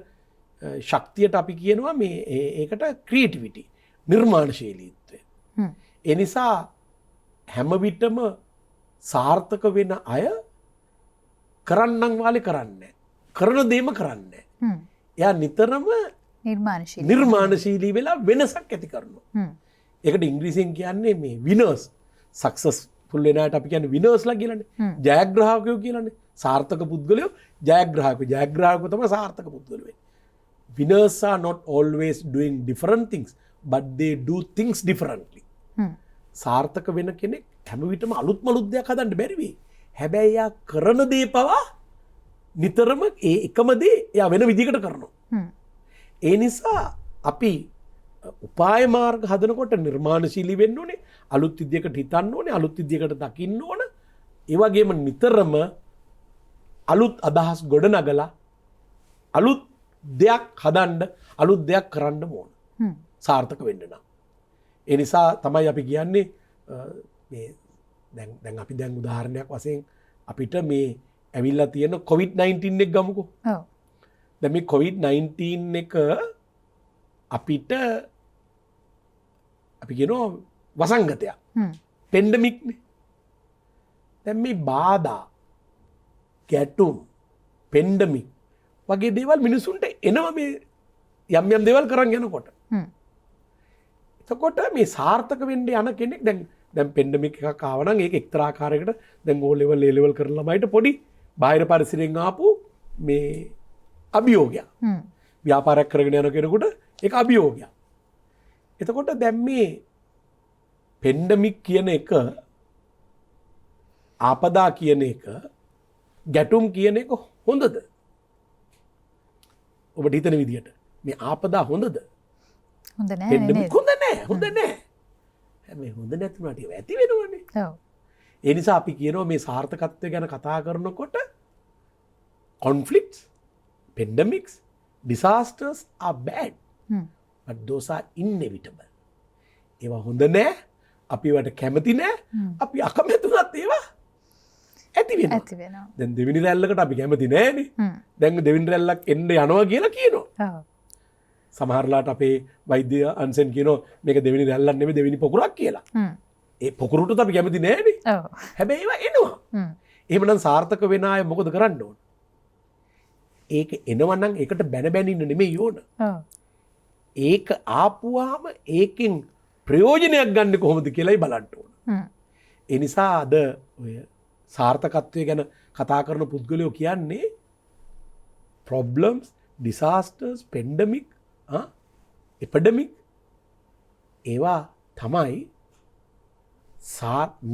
[SPEAKER 2] ශක්තියට අපි කියනවා මේ ඒකට ක්‍රියේටිවිටි, නිර්මාණශීලීත්වය. ඒ නිසා හැම විටම සාර්ථක වෙන අය කරන්නම් වාලේ කරන්නේ. කරන දේම කරන්නේ. එයා නිතරම නිර්මාණශීලී වෙලා වෙනසක් ඇති කරනවා. ඒකට ඉංග්‍රීසියෙන් කියන්නේ මේ විනර්ස්, සක්සස්ෆුල් වෙන අයට අපි කියන්නේ විනර්ස්ලා කියලානේ. ජයග්‍රාහකයෝ කියලානේ. සාර්ථක පුද්ගලයෝ ජයග්‍රාහකයෝ. ජයග්‍රාහකයෝ තමයි සාර්ථක පුද්ගලයෝ වෙන්නේ. Winners are not always doing different things, but they do things differently. සාර්ථක වෙන කෙනෙක් හැම විටම අලුත්ම දෙයක් හදන්න බැරි වෙයි. හැබැයි එයා කරන දේ පවා නිතරම ඒ එකම දේ එයා වෙන විදිහකට කරනවා. ඒ නිසා අපි උපාය මාර්ග හදනකොට නිර්මාණශීලී වෙන්න ඕනේ, අලුත් විදිහකට හිතන්න ඕනේ, අලුත් විදිහකට දකින්න ඕන. ඒ වගේම නිතරම අලුත් අදහස් ගොඩනගලා අලුත් දෙයක් හදන්න අලුත් දෙයක් කරන්න ඕන සාර්ථක වෙන්න නම්. ඒ නිසා තමයි අපි කියන්නේ මේ දැන් අපි දැන් උදාහරණයක් වශයෙන් අපිට මේ ඇවිල්ලා තියෙන COVID-19 එක ගමුකෝ.
[SPEAKER 1] ඔව්.
[SPEAKER 2] දැන් මේ COVID-19 එක අපිට අපි කියනවා වසංගතයක්. පෙන්ඩමික්නේ. දැන් මේ බාධා ගැටුම් පෙන්ඩමික් වගේ දේවල් මිනිසුන්ට එනවා මේ යම් යම් දේවල් කරන් යනකොට. එතකොට මේ සාර්ථක වෙන්න යන කෙනෙක් දැන් පෙන්ඩමික් එකක් ආව නම් ඒක එක්තරා ආකාරයකට දැන් O level A level කරන ළමයිට පොඩි බාහිර පරිසරයෙන් ආපු මේ අභියෝගයක්. ව්‍යාපාරයක් කරගෙන යන කෙනෙකුට ඒක අභියෝගයක්. එතකොට දැන් මේ පෙන්ඩමික් කියන එක ආපදා කියන එක ගැටුම් කියන එක හොඳද? ඔබට හිතන විදිහට මේ ආපදා හොඳද?
[SPEAKER 1] හොඳ නෑ
[SPEAKER 2] පෙන්ඩමික් හොඳ නෑ. හොඳ නෑ. හැබැයි හොඳ නැතුණාට ඒව ඇති වෙනවනේ.
[SPEAKER 1] ඔව්.
[SPEAKER 2] ඒ නිසා අපි කියනවා මේ සාර්ථකත්වය ගැන කතා කරනකොට conflicts, pandemics, disasters are bad. But those are inevitable. ඒවා හොඳ නෑ. අපි ඒවට කැමති නෑ. අපි අකමැතුණත් ඒවා ඇති වෙනවා.
[SPEAKER 1] ඇති වෙනවා.
[SPEAKER 2] දැන් දෙවෙනි රැල්ලකට අපි කැමති නෑනේ. දැන් දෙවෙනි රැල්ලක් එන්න යනවා කියලා කියනවා.
[SPEAKER 1] ඔව්.
[SPEAKER 2] සමහරලාට අපේ වෛද්‍ය අංශෙන් කියනවා මේක දෙවෙනි රැල්ලක් නෙමෙයි දෙවෙනි පොකුරක් කියලා. ඒ පොකුරට අපි කැමති නෑනේ.
[SPEAKER 1] ඔව්.
[SPEAKER 2] හැබැයි ඒවා එනවා. එහෙමනම් සාර්ථක වෙන අය මොකද කරන්න ඕන? ඒක එනවා නම් ඒකට බැන බැන ඉන්න නෙමෙයි ඕන.
[SPEAKER 1] ඔව්.
[SPEAKER 2] ඒක ආපුවාම ඒකෙන් ප්‍රයෝජනයක් ගන්න කොහොමද කියලායි බලන්න ඕන. ඒ නිසා අද ඔය සාර්ථකත්වය ගැන කතා කරන පුද්ගලයෝ කියන්නේ problems, disasters, pandemic, epidemic ඒවා තමයි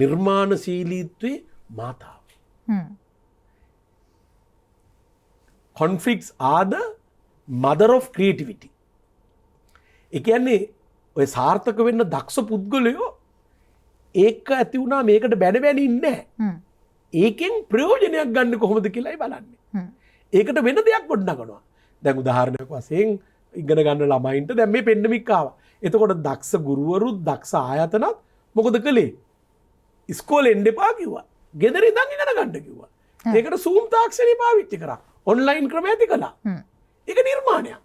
[SPEAKER 2] නිර්මාණශීලීත්වයේ මාතාව. Conflicts are the mother of creativity. ඒ කියන්නේ ඔය සාර්ථක වෙන්න දක්ෂ පුද්ගලයෝ ඒක ඇති වුණා මේකට බැන බැන ඉන්නේ නැහැ. ඒකෙන් ප්‍රයෝජනයක් ගන්න කොහොමද කියලායි බලන්නේ. ඒකට වෙන දෙයක් ගොඩනගනවා. දැන් උදාහරණයක් වශයෙන් ඉගෙන ගන්න ළමයින්ට දැන් මේ පෙන්ඩමික් ආවා. එතකොට දක්ෂ ගුරුවරුත් දක්ෂ ආයතනත් මොකද කළේ? ඉස්කෝලේ එන්න එපා කිව්වා. ගෙදර ඉඳන් ඉගෙන ගන්න කිව්වා. ඒකට Zoom තාක්ෂණය පාවිච්චි කරා. ඔන්ලයින් ක්‍රම ඇති කළා. ඒක නිර්මාණයක්.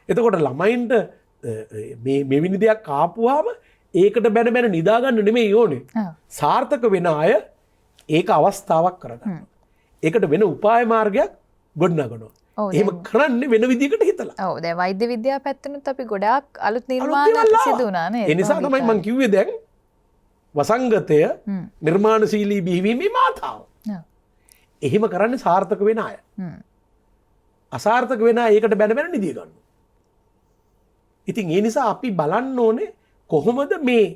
[SPEAKER 2] එතකොට ළමයින්ට මේ මෙවැනි දෙයක් ආපුවාම ඒකට බැන බැන නිදා ගන්න නෙමෙයි ඕනේ. සාර්ථක වෙන අය ඒක අවස්ථාවක් කරගන්න. ඒකට වෙන උපාය මාර්ගයක් ගොඩනගනවා. එහෙම කරන්නේ වෙන විදිහකට හිතලා.
[SPEAKER 1] ඔව් දැන් වෛද්‍ය විද්‍යාව පැත්තෙනුත් අපි ගොඩාක් අලුත් නිර්මාණ සිදු වුණා නේද?
[SPEAKER 2] ඒ නිසා තමයි මම කිව්වේ දැන් වසංගතය නිර්මාණශීලී බිහිවීමේ මාතාව. එහෙම කරන්නේ සාර්ථක වෙන අය. අසාර්ථක වෙන අය ඒකට බැන බැන නිදිය ගන්නවා. ඉතින් ඒ නිසා අපි බලන්න ඕනේ කොහොමද මේ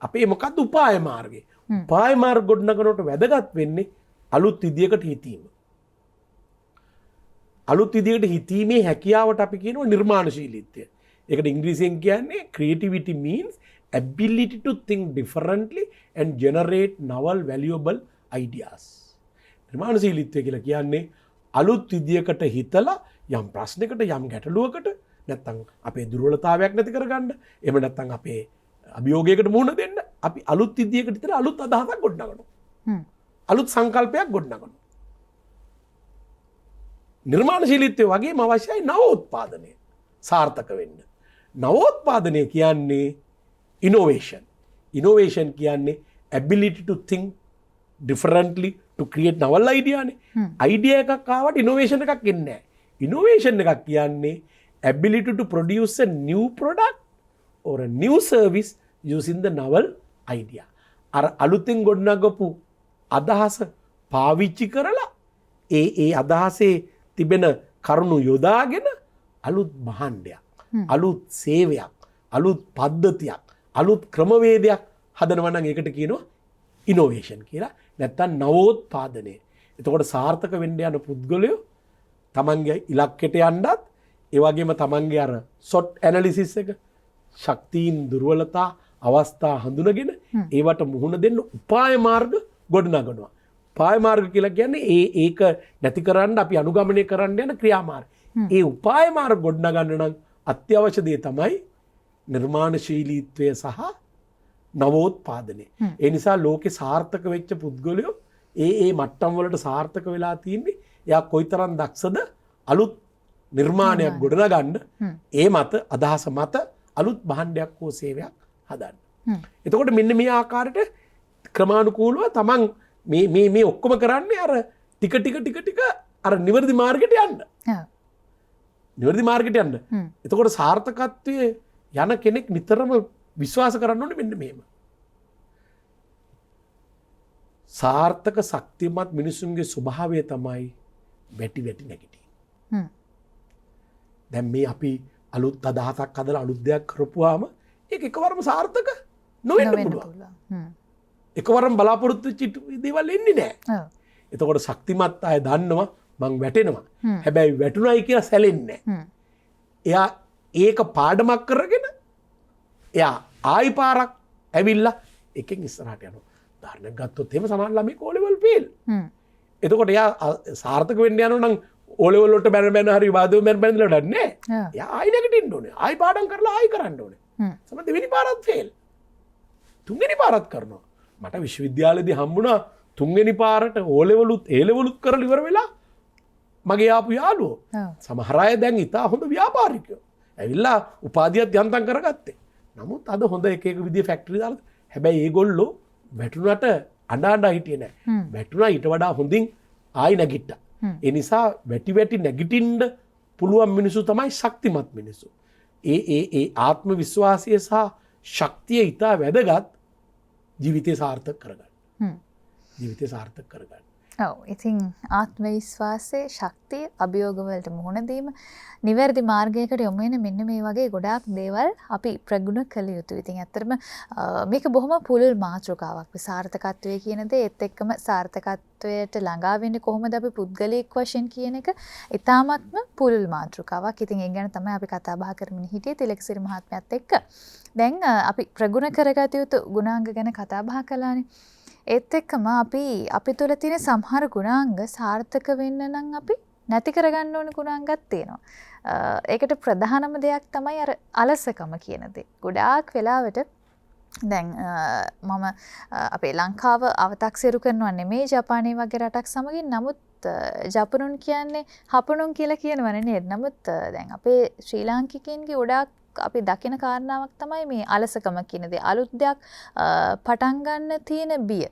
[SPEAKER 2] අපේ මොකක්ද උපාය මාර්ගය. උපාය මාර්ග ගොඩනගනකොට වැදගත් වෙන්නේ අලුත් විදියකට හිතීම. අලුත් විදියකට හිතීමේ හැකියාවට අපි කියනවා නිර්මාණශීලීත්වය. ඒකට ඉංග්‍රීසියෙන් කියන්නේ creativity means ability to think differently and generate novel valuable ideas. නිර්මාණශීලීත්වය කියලා කියන්නේ අලුත් විදියකට හිතලා යම් ප්‍රශ්නයකට යම් ගැටලුවකට නැත්තම් අපේ දුර්වලතාවයක් නැති කරගන්න එහෙම නැත්තම් අපේ අභියෝගයකට මුහුණ දෙන්න අපි අලුත් විදියකට හිතලා අලුත් අදහසක් ගොඩනගනවා. අලුත් සංකල්පයක් ගොඩනගනවා. නිර්මාණශීලීත්වය වගේම අවශ්‍යයි නවෝත්පාදනය සාර්ථක වෙන්න. නවෝත්පාදනය කියන්නේ innovation. Innovation කියන්නේ ability to think differently to create novel idea නේ. idea එකක් ආවට innovation එකක් එන්නේ නැහැ. innovation එකක් කියන්නේ ability to produce a new product or a new service using the novel idea. අර අලුතෙන් ගොඩනගපු අදහස පාවිච්චි කරලා ඒ අදහසේ තිබෙන කරුණු යොදාගෙන අලුත් භාණ්ඩයක්, අලුත් සේවයක්, අලුත් පද්ධතියක්, අලුත් ක්‍රමවේදයක් හදනවා නම් ඒකට කියනවා ඉනෝවේෂන් කියලා. නැත්තම් නවෝත්පාදනය. එතකොට සාර්ථක වෙන්න යන පුද්ගලයෝ තමන්ගේ ඉලක්කයට යන්නත් ඒ වගේම තමන්ගේ අර SWOT ඇනලිසිස් එක ශක්තියින් දුර්වලතා අවස්ථා හඳුනගෙන ඒවට මුහුණ දෙන්න උපාය මාර්ග ගොඩනගනවා. උපාය මාර්ග කියලා කියන්නේ ඒක නැති කරන්න අපි අනුගමනය කරන්න යන ක්‍රියාමාර්ග. ඒ උපාය මාර්ග ගොඩනගන්න නම් අත්‍යවශ්‍ය දේ තමයි නිර්මාණශීලීත්වය සහ නවෝත්පාදනය. ඒ නිසා ලෝකේ සාර්ථක වෙච්ච පුද්ගලයෝ ඒ මට්ටම් වලට සාර්ථක වෙලා තියෙන්නේ එයා කොයිතරම් දක්ෂද අලුත් නිර්මාණයක් ගොඩනගන්න ඒ මත අදහස මත අලුත් භාණ්ඩයක් හෝ සේවයක් හදන්න. එතකොට මෙන්න මේ ආකාරයට ක්‍රමානුකූලව තමන් මේ ඔක්කොම කරන්නේ අර ටික අර නිවැරදි මාර්ගයට යන්න. නිවැරදි මාර්ගයට යන්න. එතකොට සාර්ථකත්වයේ යන කෙනෙක් නිතරම විශ්වාස කරන්න ඕනේ මෙන්න මෙහෙම. සාර්ථක ශක්තිමත් මිනිසුන්ගේ ස්වභාවය තමයි වැටි නැගිටින. දැන් මේ අපි අලුත් අදහසක් හදලා අලුත් දෙයක් කරපුවාම ඒක එකවරම සාර්ථක නොවෙන්න පුළුවන්. එකවරම බලාපොරොත්තු වෙච්ච දේවල් එන්නේ නැහැ. එතකොට ශක්තිමත් අය දන්නවා මං වැටෙනවා. හැබැයි වැටුණයි කියලා සැලෙන්නේ නැහැ. එයා ඒක පාඩමක් කරගෙන එයා ආයි පාරක් ඇවිල්ලා එකෙන් ඉස්සරහට යනවා. උදාහරණයක් ගත්තොත් එහෙම සමහර ළමයි O level fail. එතකොට එයා සාර්ථක වෙන්න යනවා නම් O level වලට බැන හරි වාදෝ බැනලා වැඩක් නැහැ. එයා ආයි නැගිටින්න ඕනේ. ආයි පාඩම් කරලා ආයි කරන්න ඕනේ. සමහර දෙවෙනි පාරත් fail. තුන්වෙනි පාරත් කරනවා. මට විශ්වවිද්‍යාලයේදී හම්බුණා තුන්වෙනි පාරට O levelුත් A levelුත් කරලා ඉවර වෙලා මගේ ආපු යාළුවෝ. සමහර අය දැන් ඉතා හොඳ ව්‍යාපාරිකයෝ. ඇවිල්ලා උපාධියත් යන්තම් කරගත්තේ. නමුත් අද හොඳ එක විදිහේ ෆැක්ටරි දාලා හැබැයි ඒගොල්ලෝ වැටුණට අඬ හිටියේ නැහැ. වැටුණා ඊට වඩා හොඳින් ආයි නැගිට්ටා. ඒ නිසා වැටි නැගිටින්න පුළුවන් මිනිස්සු තමයි ශක්තිමත් මිනිස්සු. ඒ ආත්ම විශ්වාසය සහ ශක්තිය ඉතා වැදගත් ජීවිතය සාර්ථක කරගන්න. ජීවිතය සාර්ථක කරගන්න.
[SPEAKER 1] ඔව් ඉතින් ආත්ම විශ්වාසයේ ශක්තිය අභියෝග වලට මුහුණ දීම නිවැරදි මාර්ගයකට යොමු වෙන මෙන්න මේ වගේ ගොඩාක් දේවල් අපි ප්‍රගුණ කළ යුතුයි. ඉතින් ඇත්තටම මේක බොහොම පුළුල් මාතෘකාවක්. සාර්ථකත්වයේ කියන දේ ඒත් එක්කම සාර්ථකත්වයට ළඟා වෙන්නේ කොහොමද අපි පුද්ගලික වශයෙන් කියන එක ඊටාත්ම පුළුල් මාතෘකාවක්. ඉතින් ඒ ගැන තමයි අපි කතා බහ කරමින් හිටියේ තිලකසිරි මහත්මයාත් එක්ක. දැන් අපි ප්‍රගුණ කරගත යුතු ගුණාංග ගැන කතා බහ කළානේ. ඒත් එක්කම අපි තුළ තියෙන සමහර ගුණාංග සාර්ථක වෙන්න නම් අපි නැති කරගන්න ඕන ගුණාංගත් තියෙනවා. ඒකට ප්‍රධානම දෙයක් තමයි අර අලසකම කියන දේ. ගොඩාක් වෙලාවට දැන් මම අපේ ලංකාව අවතක්සේරු කරනවා නෙමෙයි ජපානයේ වගේ රටක් සමගින්. නමුත් ජපනුන් කියන්නේ හපනුන් කියලා කියනවනේ නේද? නමුත් දැන් අපේ ශ්‍රී ලාංකිකයින්ගේ ගොඩාක් අපි දකින කාරණාවක් තමයි මේ අලසකම කියන දේ. අලුත් දෙයක් පටන් ගන්න තියෙන බිය.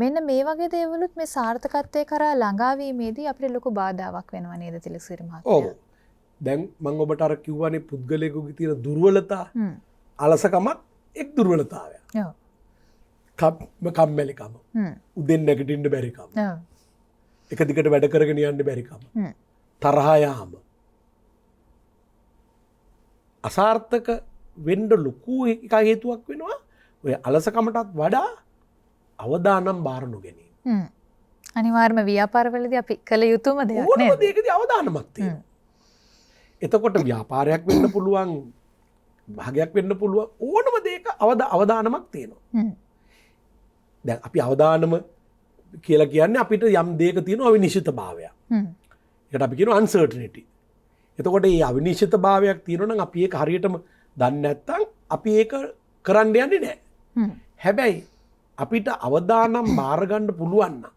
[SPEAKER 1] මෙන්න මේ වගේ දේවලුත් මේ සාර්ථකත්වයේ කරා ළඟාවීමේදී අපිට ලොකු බාධාවක් වෙනවා නේද තිලකසිරි මහත්මයා?
[SPEAKER 2] ඔව්. දැන් මම ඔබට අර කිව්වනේ පුද්ගලයෙකුගේ තියෙන දුර්වලතා අලසකමත් එක් දුර්වලතාවයක්. ඔව්. කම්මැලිකම. උදෙන් නැගිටින්න බැරිකම.
[SPEAKER 1] ඔව්.
[SPEAKER 2] එක දිගට වැඩ කරගෙන යන්න බැරිකම. තරහා යාම. අසාර්ථක වෙන්න ලොකු එක හේතුවක් වෙනවා ඔය අලසකමටත් වඩා අවදානම් බාර නොගැනීම.
[SPEAKER 1] අනිවාර්යයෙන්ම ව්‍යාපාරවලදී අපි කළ යුතුම දෙයක් නේද?
[SPEAKER 2] ඕනම දෙයකදී අවදානමක් තියෙනවා. එතකොට ව්‍යාපාරයක් වෙන්න පුළුවන්, භාගයක් වෙන්න පුළුවන්, ඕනම දෙයක අවදානමක් තියෙනවා. දැන් අපි අවදානම කියලා කියන්නේ අපිට යම් දෙයක තියෙන අවිනිශ්චිතභාවයක්. ඒකට අපි කියනවා uncertainty. එතකොට මේ අවිනිශ්චිත භාවයක් තියෙනවා නම් අපි ඒක හරියටම දන්නේ නැත්නම් අපි ඒක කරන්න යන්නේ නැහැ. හැබැයි අපිට අවදානම් බාර ගන්න පුළුවන් නම්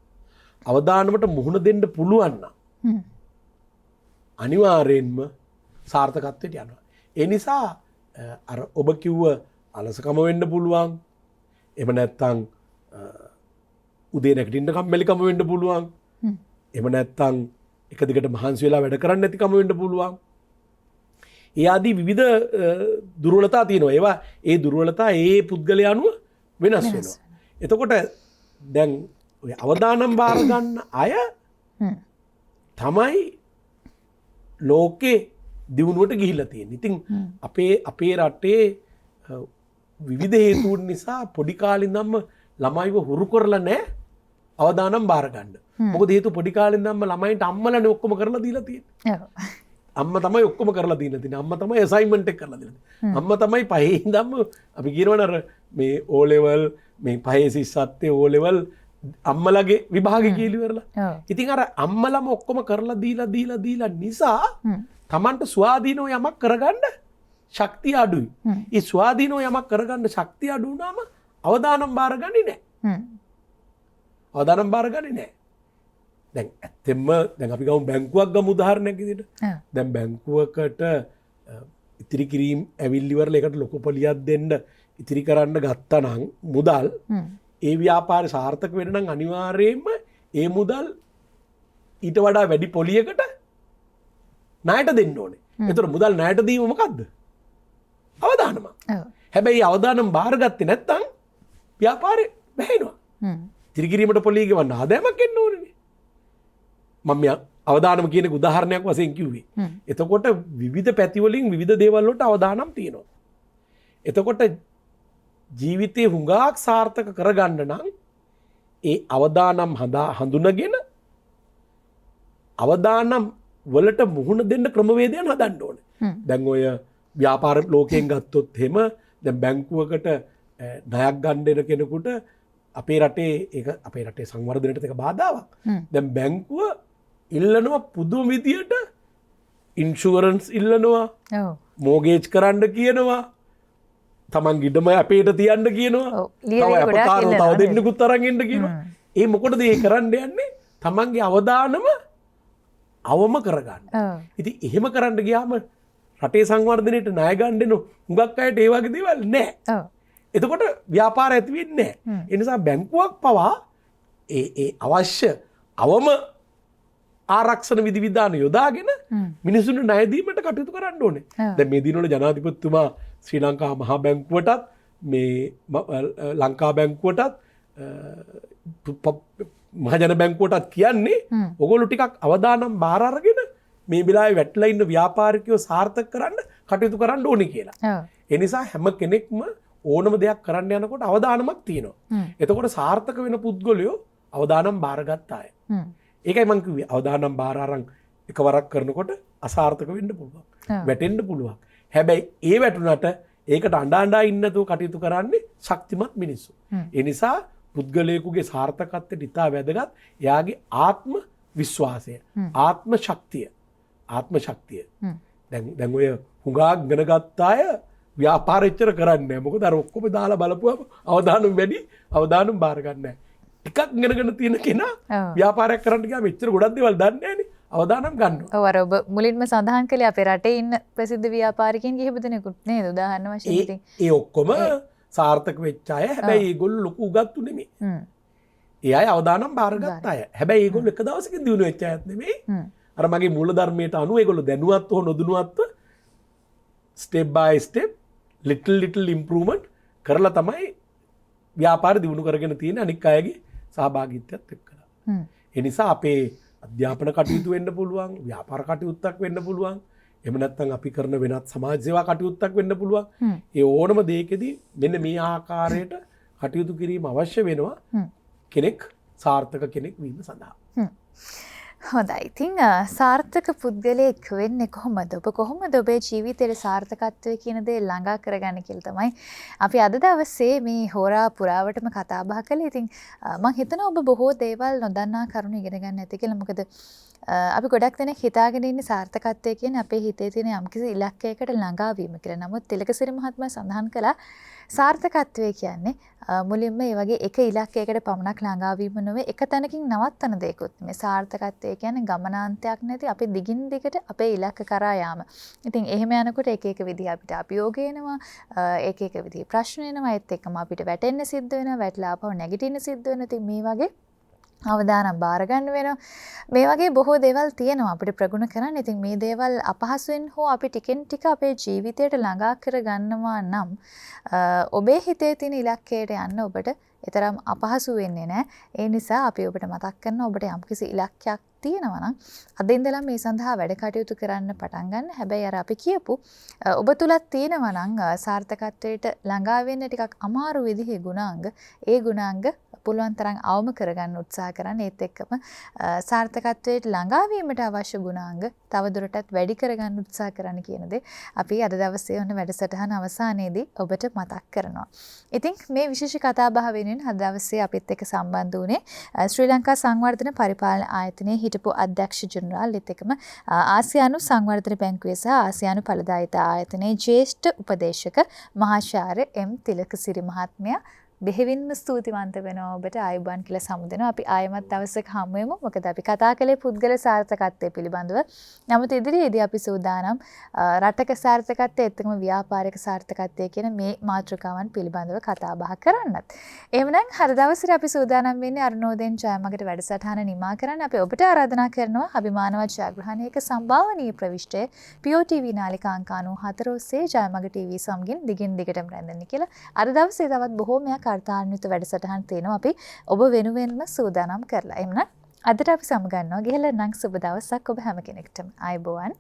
[SPEAKER 2] අවදානමට මුහුණ දෙන්න පුළුවන් නම් අනිවාර්යෙන්ම සාර්ථකත්වයට යනවා. ඒ නිසා අර ඔබ කිව්ව අලසකම වෙන්න පුළුවන්. එහෙම නැත්නම් උදේ නැගිටින්න කම්මැලිකම වෙන්න පුළුවන්. එහෙම නැත්නම් එක දිගට මහන්සි වෙලා වැඩ කරන්න නැතිකම වෙන්න පුළුවන්. ඒ ආදී විවිධ දුර්වලතා තියෙනවා. ඒවා ඒ දුර්වලතා ඒ පුද්ගලයා අනුව වෙනස් වෙනවා. එතකොට දැන් ඔය අවදානම් බාර ගන්න අය තමයි ලෝකේ දියුණුවට ගිහිල්ලා තියෙන්නේ. ඉතින් අපේ රටේ විවිධ හේතුන් නිසා පොඩි කාලේ ඉඳන්ම ළමයිව හුරු කරලා නැහැ අවදානම් බාර ගන්න. මොකද හේතු පොඩි කාලේ ඉඳන්ම ළමයින්ට අම්මලානේ ඔක්කොම කරලා දීලා තියෙන්නේ. ඔව්. අම්මා තමයි ඔක්කොම කරලා දීලා තියෙන්නේ. අම්මා තමයි අසයින්මන්ට් එක කරලා දීලා තියෙන්නේ. අම්මා තමයි පහේ ඉඳන්ම අපි කියනවනේ අර මේ O level මේ පහේ සිස්සත්තේ O level අම්මලාගේ විභාගෙ කියලා ඉවරලා. ඉතින් අර අම්මලාම ඔක්කොම කරලා දීලා නිසා Tamanට ස්වාධීනව යමක් කරගන්න ශක්තිය අඩුයි. ඒ ස්වාධීනව යමක් කරගන්න ශක්තිය අඩු වුණාම අවදානම් බාරගන්නේ නැහැ. අවදානම් බාරගන්නේ නැහැ. දැන් ඇත්තෙන්ම දැන් අපි ගමු බැංකුවක් ගමු උදාහරණයක් විදිහට. දැන් බැංකුවකට ඉතිරි කිරීම ඇවිල්ලි ඉවරලා ඒකට ලොකු පොලියක් දෙන්න ඉතිරි කරන්න ගත්තා නම් මුදල් ඒ ව්‍යාපාරය සාර්ථක වෙන්න නම් අනිවාර්යයෙන්ම ඒ මුදල් ඊට වඩා වැඩි පොලියකට ණයට දෙන්න ඕනේ. ඒතර මුදල් ණයට දීම මොකද්ද? අවදානම. හැබැයි අවදානම් බාරගත්තේ නැත්නම් ව්‍යාපාරේ බැහැිනවා. ඉතිරි කිරීමට පොලිය ගෙවන්න ආදායමක් එන්න ඕනේ. මම අවදානම කියන උදාහරණයක් වශයෙන් කිව්වේ. එතකොට විවිධ පැති වලින් විවිධ දේවල් වලට අවදානම් තියෙනවා. එතකොට ජීවිතේ හුඟක් සාර්ථක කරගන්න නම් ඒ අවදානම් හඳුනගෙන අවදානම් වලට මුහුණ දෙන්න ක්‍රමවේදයන් හදන්න ඕනේ. දැන් ඔය ව්‍යාපාර ලෝකයෙන් ගත්තොත් එහෙම දැන් බැංකුවකට ණයක් ගන්න දෙන කෙනෙකුට අපේ රටේ සංවර්ධනයට ඒක බාධාවක්. දැන් බැංකුව ඉල්ලනවා පුදුම විදියට ඉන්ෂුරන්ස් ඉල්ලනවා. මෝගේජ් කරන්න කියනවා. තමන් ඉඩම අපේට තියන්න කියනවා. තව අපකාරව තව දෙන්නෙකුත් අරන් එන්න කියනවා. ඒ මොකටද ඒ කරන්න යන්නේ? තමන්ගේ අවදානම අවම කරගන්න. ඉතින් එහෙම කරන්න ගියාම රටේ සංවර්ධනයට ණය ගන්න දෙන හුඟක් අයට ඒ වගේ දේවල් නැහැ. එතකොට ව්‍යාපාර ඇති වෙන්නේ නැහැ. ඒ නිසා බැංකුවක් පවා ඒ අවශ්‍ය අවම ආරක්ෂණ විධිවිධාන යොදාගෙන මිනිසුන්ට ණය දීමට කටයුතු කරන්න ඕනේ. දැන් මේ දිනවල ජනාධිපතිතුමා ශ්‍රී ලංකා මහා බැංකුවටත් මේ ලංකා බැංකුවටත් මහජන බැංකුවටත් කියන්නේ ඔයගොල්ලෝ ටිකක් අවදානම් බාර අරගෙන මේ වෙලාවේ වැටලා ඉන්න ව්‍යාපාරිකයෝ සාර්ථක කරන්න කටයුතු කරන්න ඕනේ කියලා. ඒ නිසා හැම කෙනෙක්ම ඕනම දෙයක් කරන්න යනකොට අවදානමක් තියෙනවා. එතකොට සාර්ථක වෙන පුද්ගලයෝ අවදානම් බාරගත්ත අය. ඒකයි මං කිව්වේ අවදානම් බාර අරන් එකවරක් කරනකොට අසාර්ථක වෙන්න පුළුවන්. වැටෙන්න පුළුවන්. හැබැයි ඒ වැටුණට ඒකට අඬා ඉන්නතුව කටයුතු කරන්නේ ශක්තිමත් මිනිස්සු. ඒ නිසා පුද්ගලයෙකුගේ සාර්ථකත්වයට ඉතා වැදගත් එයාගේ ආත්ම විශ්වාසය, ආත්ම ශක්තිය. දැන් ඔය හුඟක් ඉගෙන ගත්ත අය ව්‍යාපාර එච්චර කරන්නේ නැහැ. මොකද අර ඔක්කොම දාලා බලපුවම අවදානම් වැඩි, අවදානම් බාර ගන්න නැහැ. ටිකක් ඉගෙනගෙන තියෙන කෙනා ව්‍යාපාරයක් කරන්න ගියාම එච්චර ගොඩක් දේවල් දන්නේ නැහැනේ. අවදානම් ගන්නවා.
[SPEAKER 1] ඔව් අර ඔබ මුලින්ම සඳහන් කළේ අපේ රටේ ඉන්න ප්‍රසිද්ධ ව්‍යාපාරිකයන් කිහිප දෙනෙකුත් නේද? උදාහරණ වශයෙන් ඉතින්
[SPEAKER 2] ඒ ඔක්කොම සාර්ථක වෙච්ච අය. හැබැයි ඒගොල්ලෝ ලොකු උගත්තු නෙමෙයි. ඒ අය අවදානම් බාරගත් අය. හැබැයි ඒගොල්ලෝ එක දවසකින් දිනු වෙච්ච අයත් නෙමෙයි. අර මගේ මූල ධර්මයට අනුව ඒගොල්ලෝ දැනුවත් හෝ නොදැනුවත්ව ස්ටෙප් බයි ස්ටෙප් ලිටල් ඉම්ප්‍රූව්මන්ට් කරලා තමයි ව්‍යාපාර දිනු කරගෙන තියෙන අනික් අයගේ සහභාගීත්වයත් එක්කලා. ඒ නිසා අපේ අධ්‍යාපන කටයුතු වෙන්න පුළුවන්, ව්‍යාපාර කටයුත්තක් වෙන්න පුළුවන්. එහෙම නැත්නම් අපි කරන වෙනත් සමාජ සේවා කටයුත්තක් වෙන්න පුළුවන්. ඒ ඕනම දෙයකදී මෙන්න මේ ආකාරයට කටයුතු කිරීම අවශ්‍ය වෙනවා කෙනෙක් සාර්ථක කෙනෙක් වීම සඳහා.
[SPEAKER 1] හොඳයි. ඉතින් සාර්ථක පුද්ගලයෙක් වෙන්නේ කොහොමද? ඔබ කොහොමද ඔබේ ජීවිතයේ සාර්ථකත්වය කියන දේ ළඟා කරගන්නේ කියලා තමයි අපි අද දවසේ මේ හෝරා පුරාවටම කතා බහ කළේ. ඉතින් මම හිතනවා ඔබ බොහෝ දේවල් නොදන්නා කරුණු ඉගෙන ගන්න ඇති කියලා. මොකද අපි ගොඩක් දෙනෙක් හිතාගෙන ඉන්නේ සාර්ථකත්වය කියන්නේ අපේ හිතේ තියෙන යම්කිසි ඉලක්කයකට ළඟා වීම කියලා. නමුත් තිලකසිරි මහත්මයා සඳහන් කළා සාර්ථකත්වය කියන්නේ මුලින්ම මේ වගේ එක ඉලක්කයකට පමණක් ළඟා වීම නෙවෙයි, එක තැනකින් නවත්තන දෙයක්වත් නෙවෙයි. සාර්ථකත්වය කියන්නේ ගමනාන්තයක් නැති අපි දිගින් දිගට අපේ ඉලක්ක කරා යාම. ඉතින් එහෙම යනකොට එක එක විදිහ අපිට අභියෝග එනවා, එක එක විදිහ ප්‍රශ්න එනවා, ඒත් එක්කම අපිට වැටෙන්න සිද්ධ වෙනවා, වැටලා ආපහු නැගිටින්න සිද්ධ වෙනවා. ඉතින් මේ වගේ අවදානම් බාර ගන්න වෙනවා. මේ වගේ බොහෝ දේවල් තියෙනවා අපිට ප්‍රගුණ කරන්න. ඉතින් මේ දේවල් අපහසුවෙන් හෝ අපි ටිකෙන් ටික අපේ ජීවිතයට ළඟා කර ගන්නවා නම් ඔබේ හිතේ තියෙන ඉලක්කයට යන්න ඔබට ඒතරම් අපහසු වෙන්නේ නැහැ. ඒ නිසා අපි ඔබට මතක් කරනවා ඔබට යම්කිසි ඉලක්කයක් තියෙනවා නම් අද ඉඳලා මේ සඳහා වැඩ කටයුතු කරන්න පටන් ගන්න. හැබැයි අර අපි කියපු ඔබ තුලත් තියෙනවා නම් සාර්ථකත්වයට ළඟා වෙන්න ටිකක් අමාරු විදිහේ ගුණාංග, ඒ ගුණාංග පුළුවන් තරම් අවම කරගන්න උත්සාහ කරන්න. ඒත් එක්කම සාර්ථකත්වයට ළඟා වීමට අවශ්‍ය ගුණාංග තවදුරටත් වැඩි කරගන්න උත්සාහ කරන්න කියන දේ අපි අද දවසේ ඔන්න වැඩසටහන අවසානයේදී ඔබට මතක් කරනවා. ඉතින් මේ විශේෂ කතා බහ වෙනුවෙන් අද දවසේ අපිත් එක්ක සම්බන්ධ වුණේ ශ්‍රී ලංකා සංවර්ධන පරිපාලන ආයතනයේ හිටපු අධ්‍යක්ෂ ජෙනරාල් ඒත් එක්කම ආසියානු සංවර්ධන බැංකුවේ සහ ආසියානු ඵලදායිතා ආයතනයේ ජ්‍යෙෂ්ඨ උපදේශක මහාචාර්ය එම් තිලකසිරි මහත්මයා බෙහෙවින්ම ස්තුතිවන්ත වෙනවා ඔබට ආයුබෝවන් කියලා සමුදෙනවා. අපි ආයමත් දවසක හමු වෙමු. මොකද අපි කතා කළේ පුද්ගල සාර්ථකත්වයේ පිළිබඳව. නමුත් ඉදිරියේදී අපි සූදානම් රටක සාර්ථකත්වයේ එක්කම ව්‍යාපාරික සාර්ථකත්වයේ කියන මේ මාතෘකාවන් පිළිබඳව කතා බහ කරන්නත්. එහෙමනම් හර දවසේ අපි සූදානම් වෙන්නේ අරුණෝදයෙන් ජයමගට වැඩසටහන නිමා කරන්න. අපි ඔබට ආරාධනා කරනවා අභිමානවත් ජයග්‍රහණයක සම්භාවනීය ප්‍රවිෂ්ටයේ POTV නාලිකා අංක 94 ඔස්සේ ජයමග TV සමගින් දිගින් දිගටම රැඳෙන්න කියලා. අද දවසේ තවත් බොහෝමයක් අර්ථාන්විත වැඩසටහන් තියෙනවා අපි ඔබ වෙනුවෙන්ම සූදානම් කරලා. එහෙනම් අදට අපි සමගන්නවා ගිහලා නම් සුබ දවසක් ඔබ හැම කෙනෙක්ටම. ආයුබෝවන්.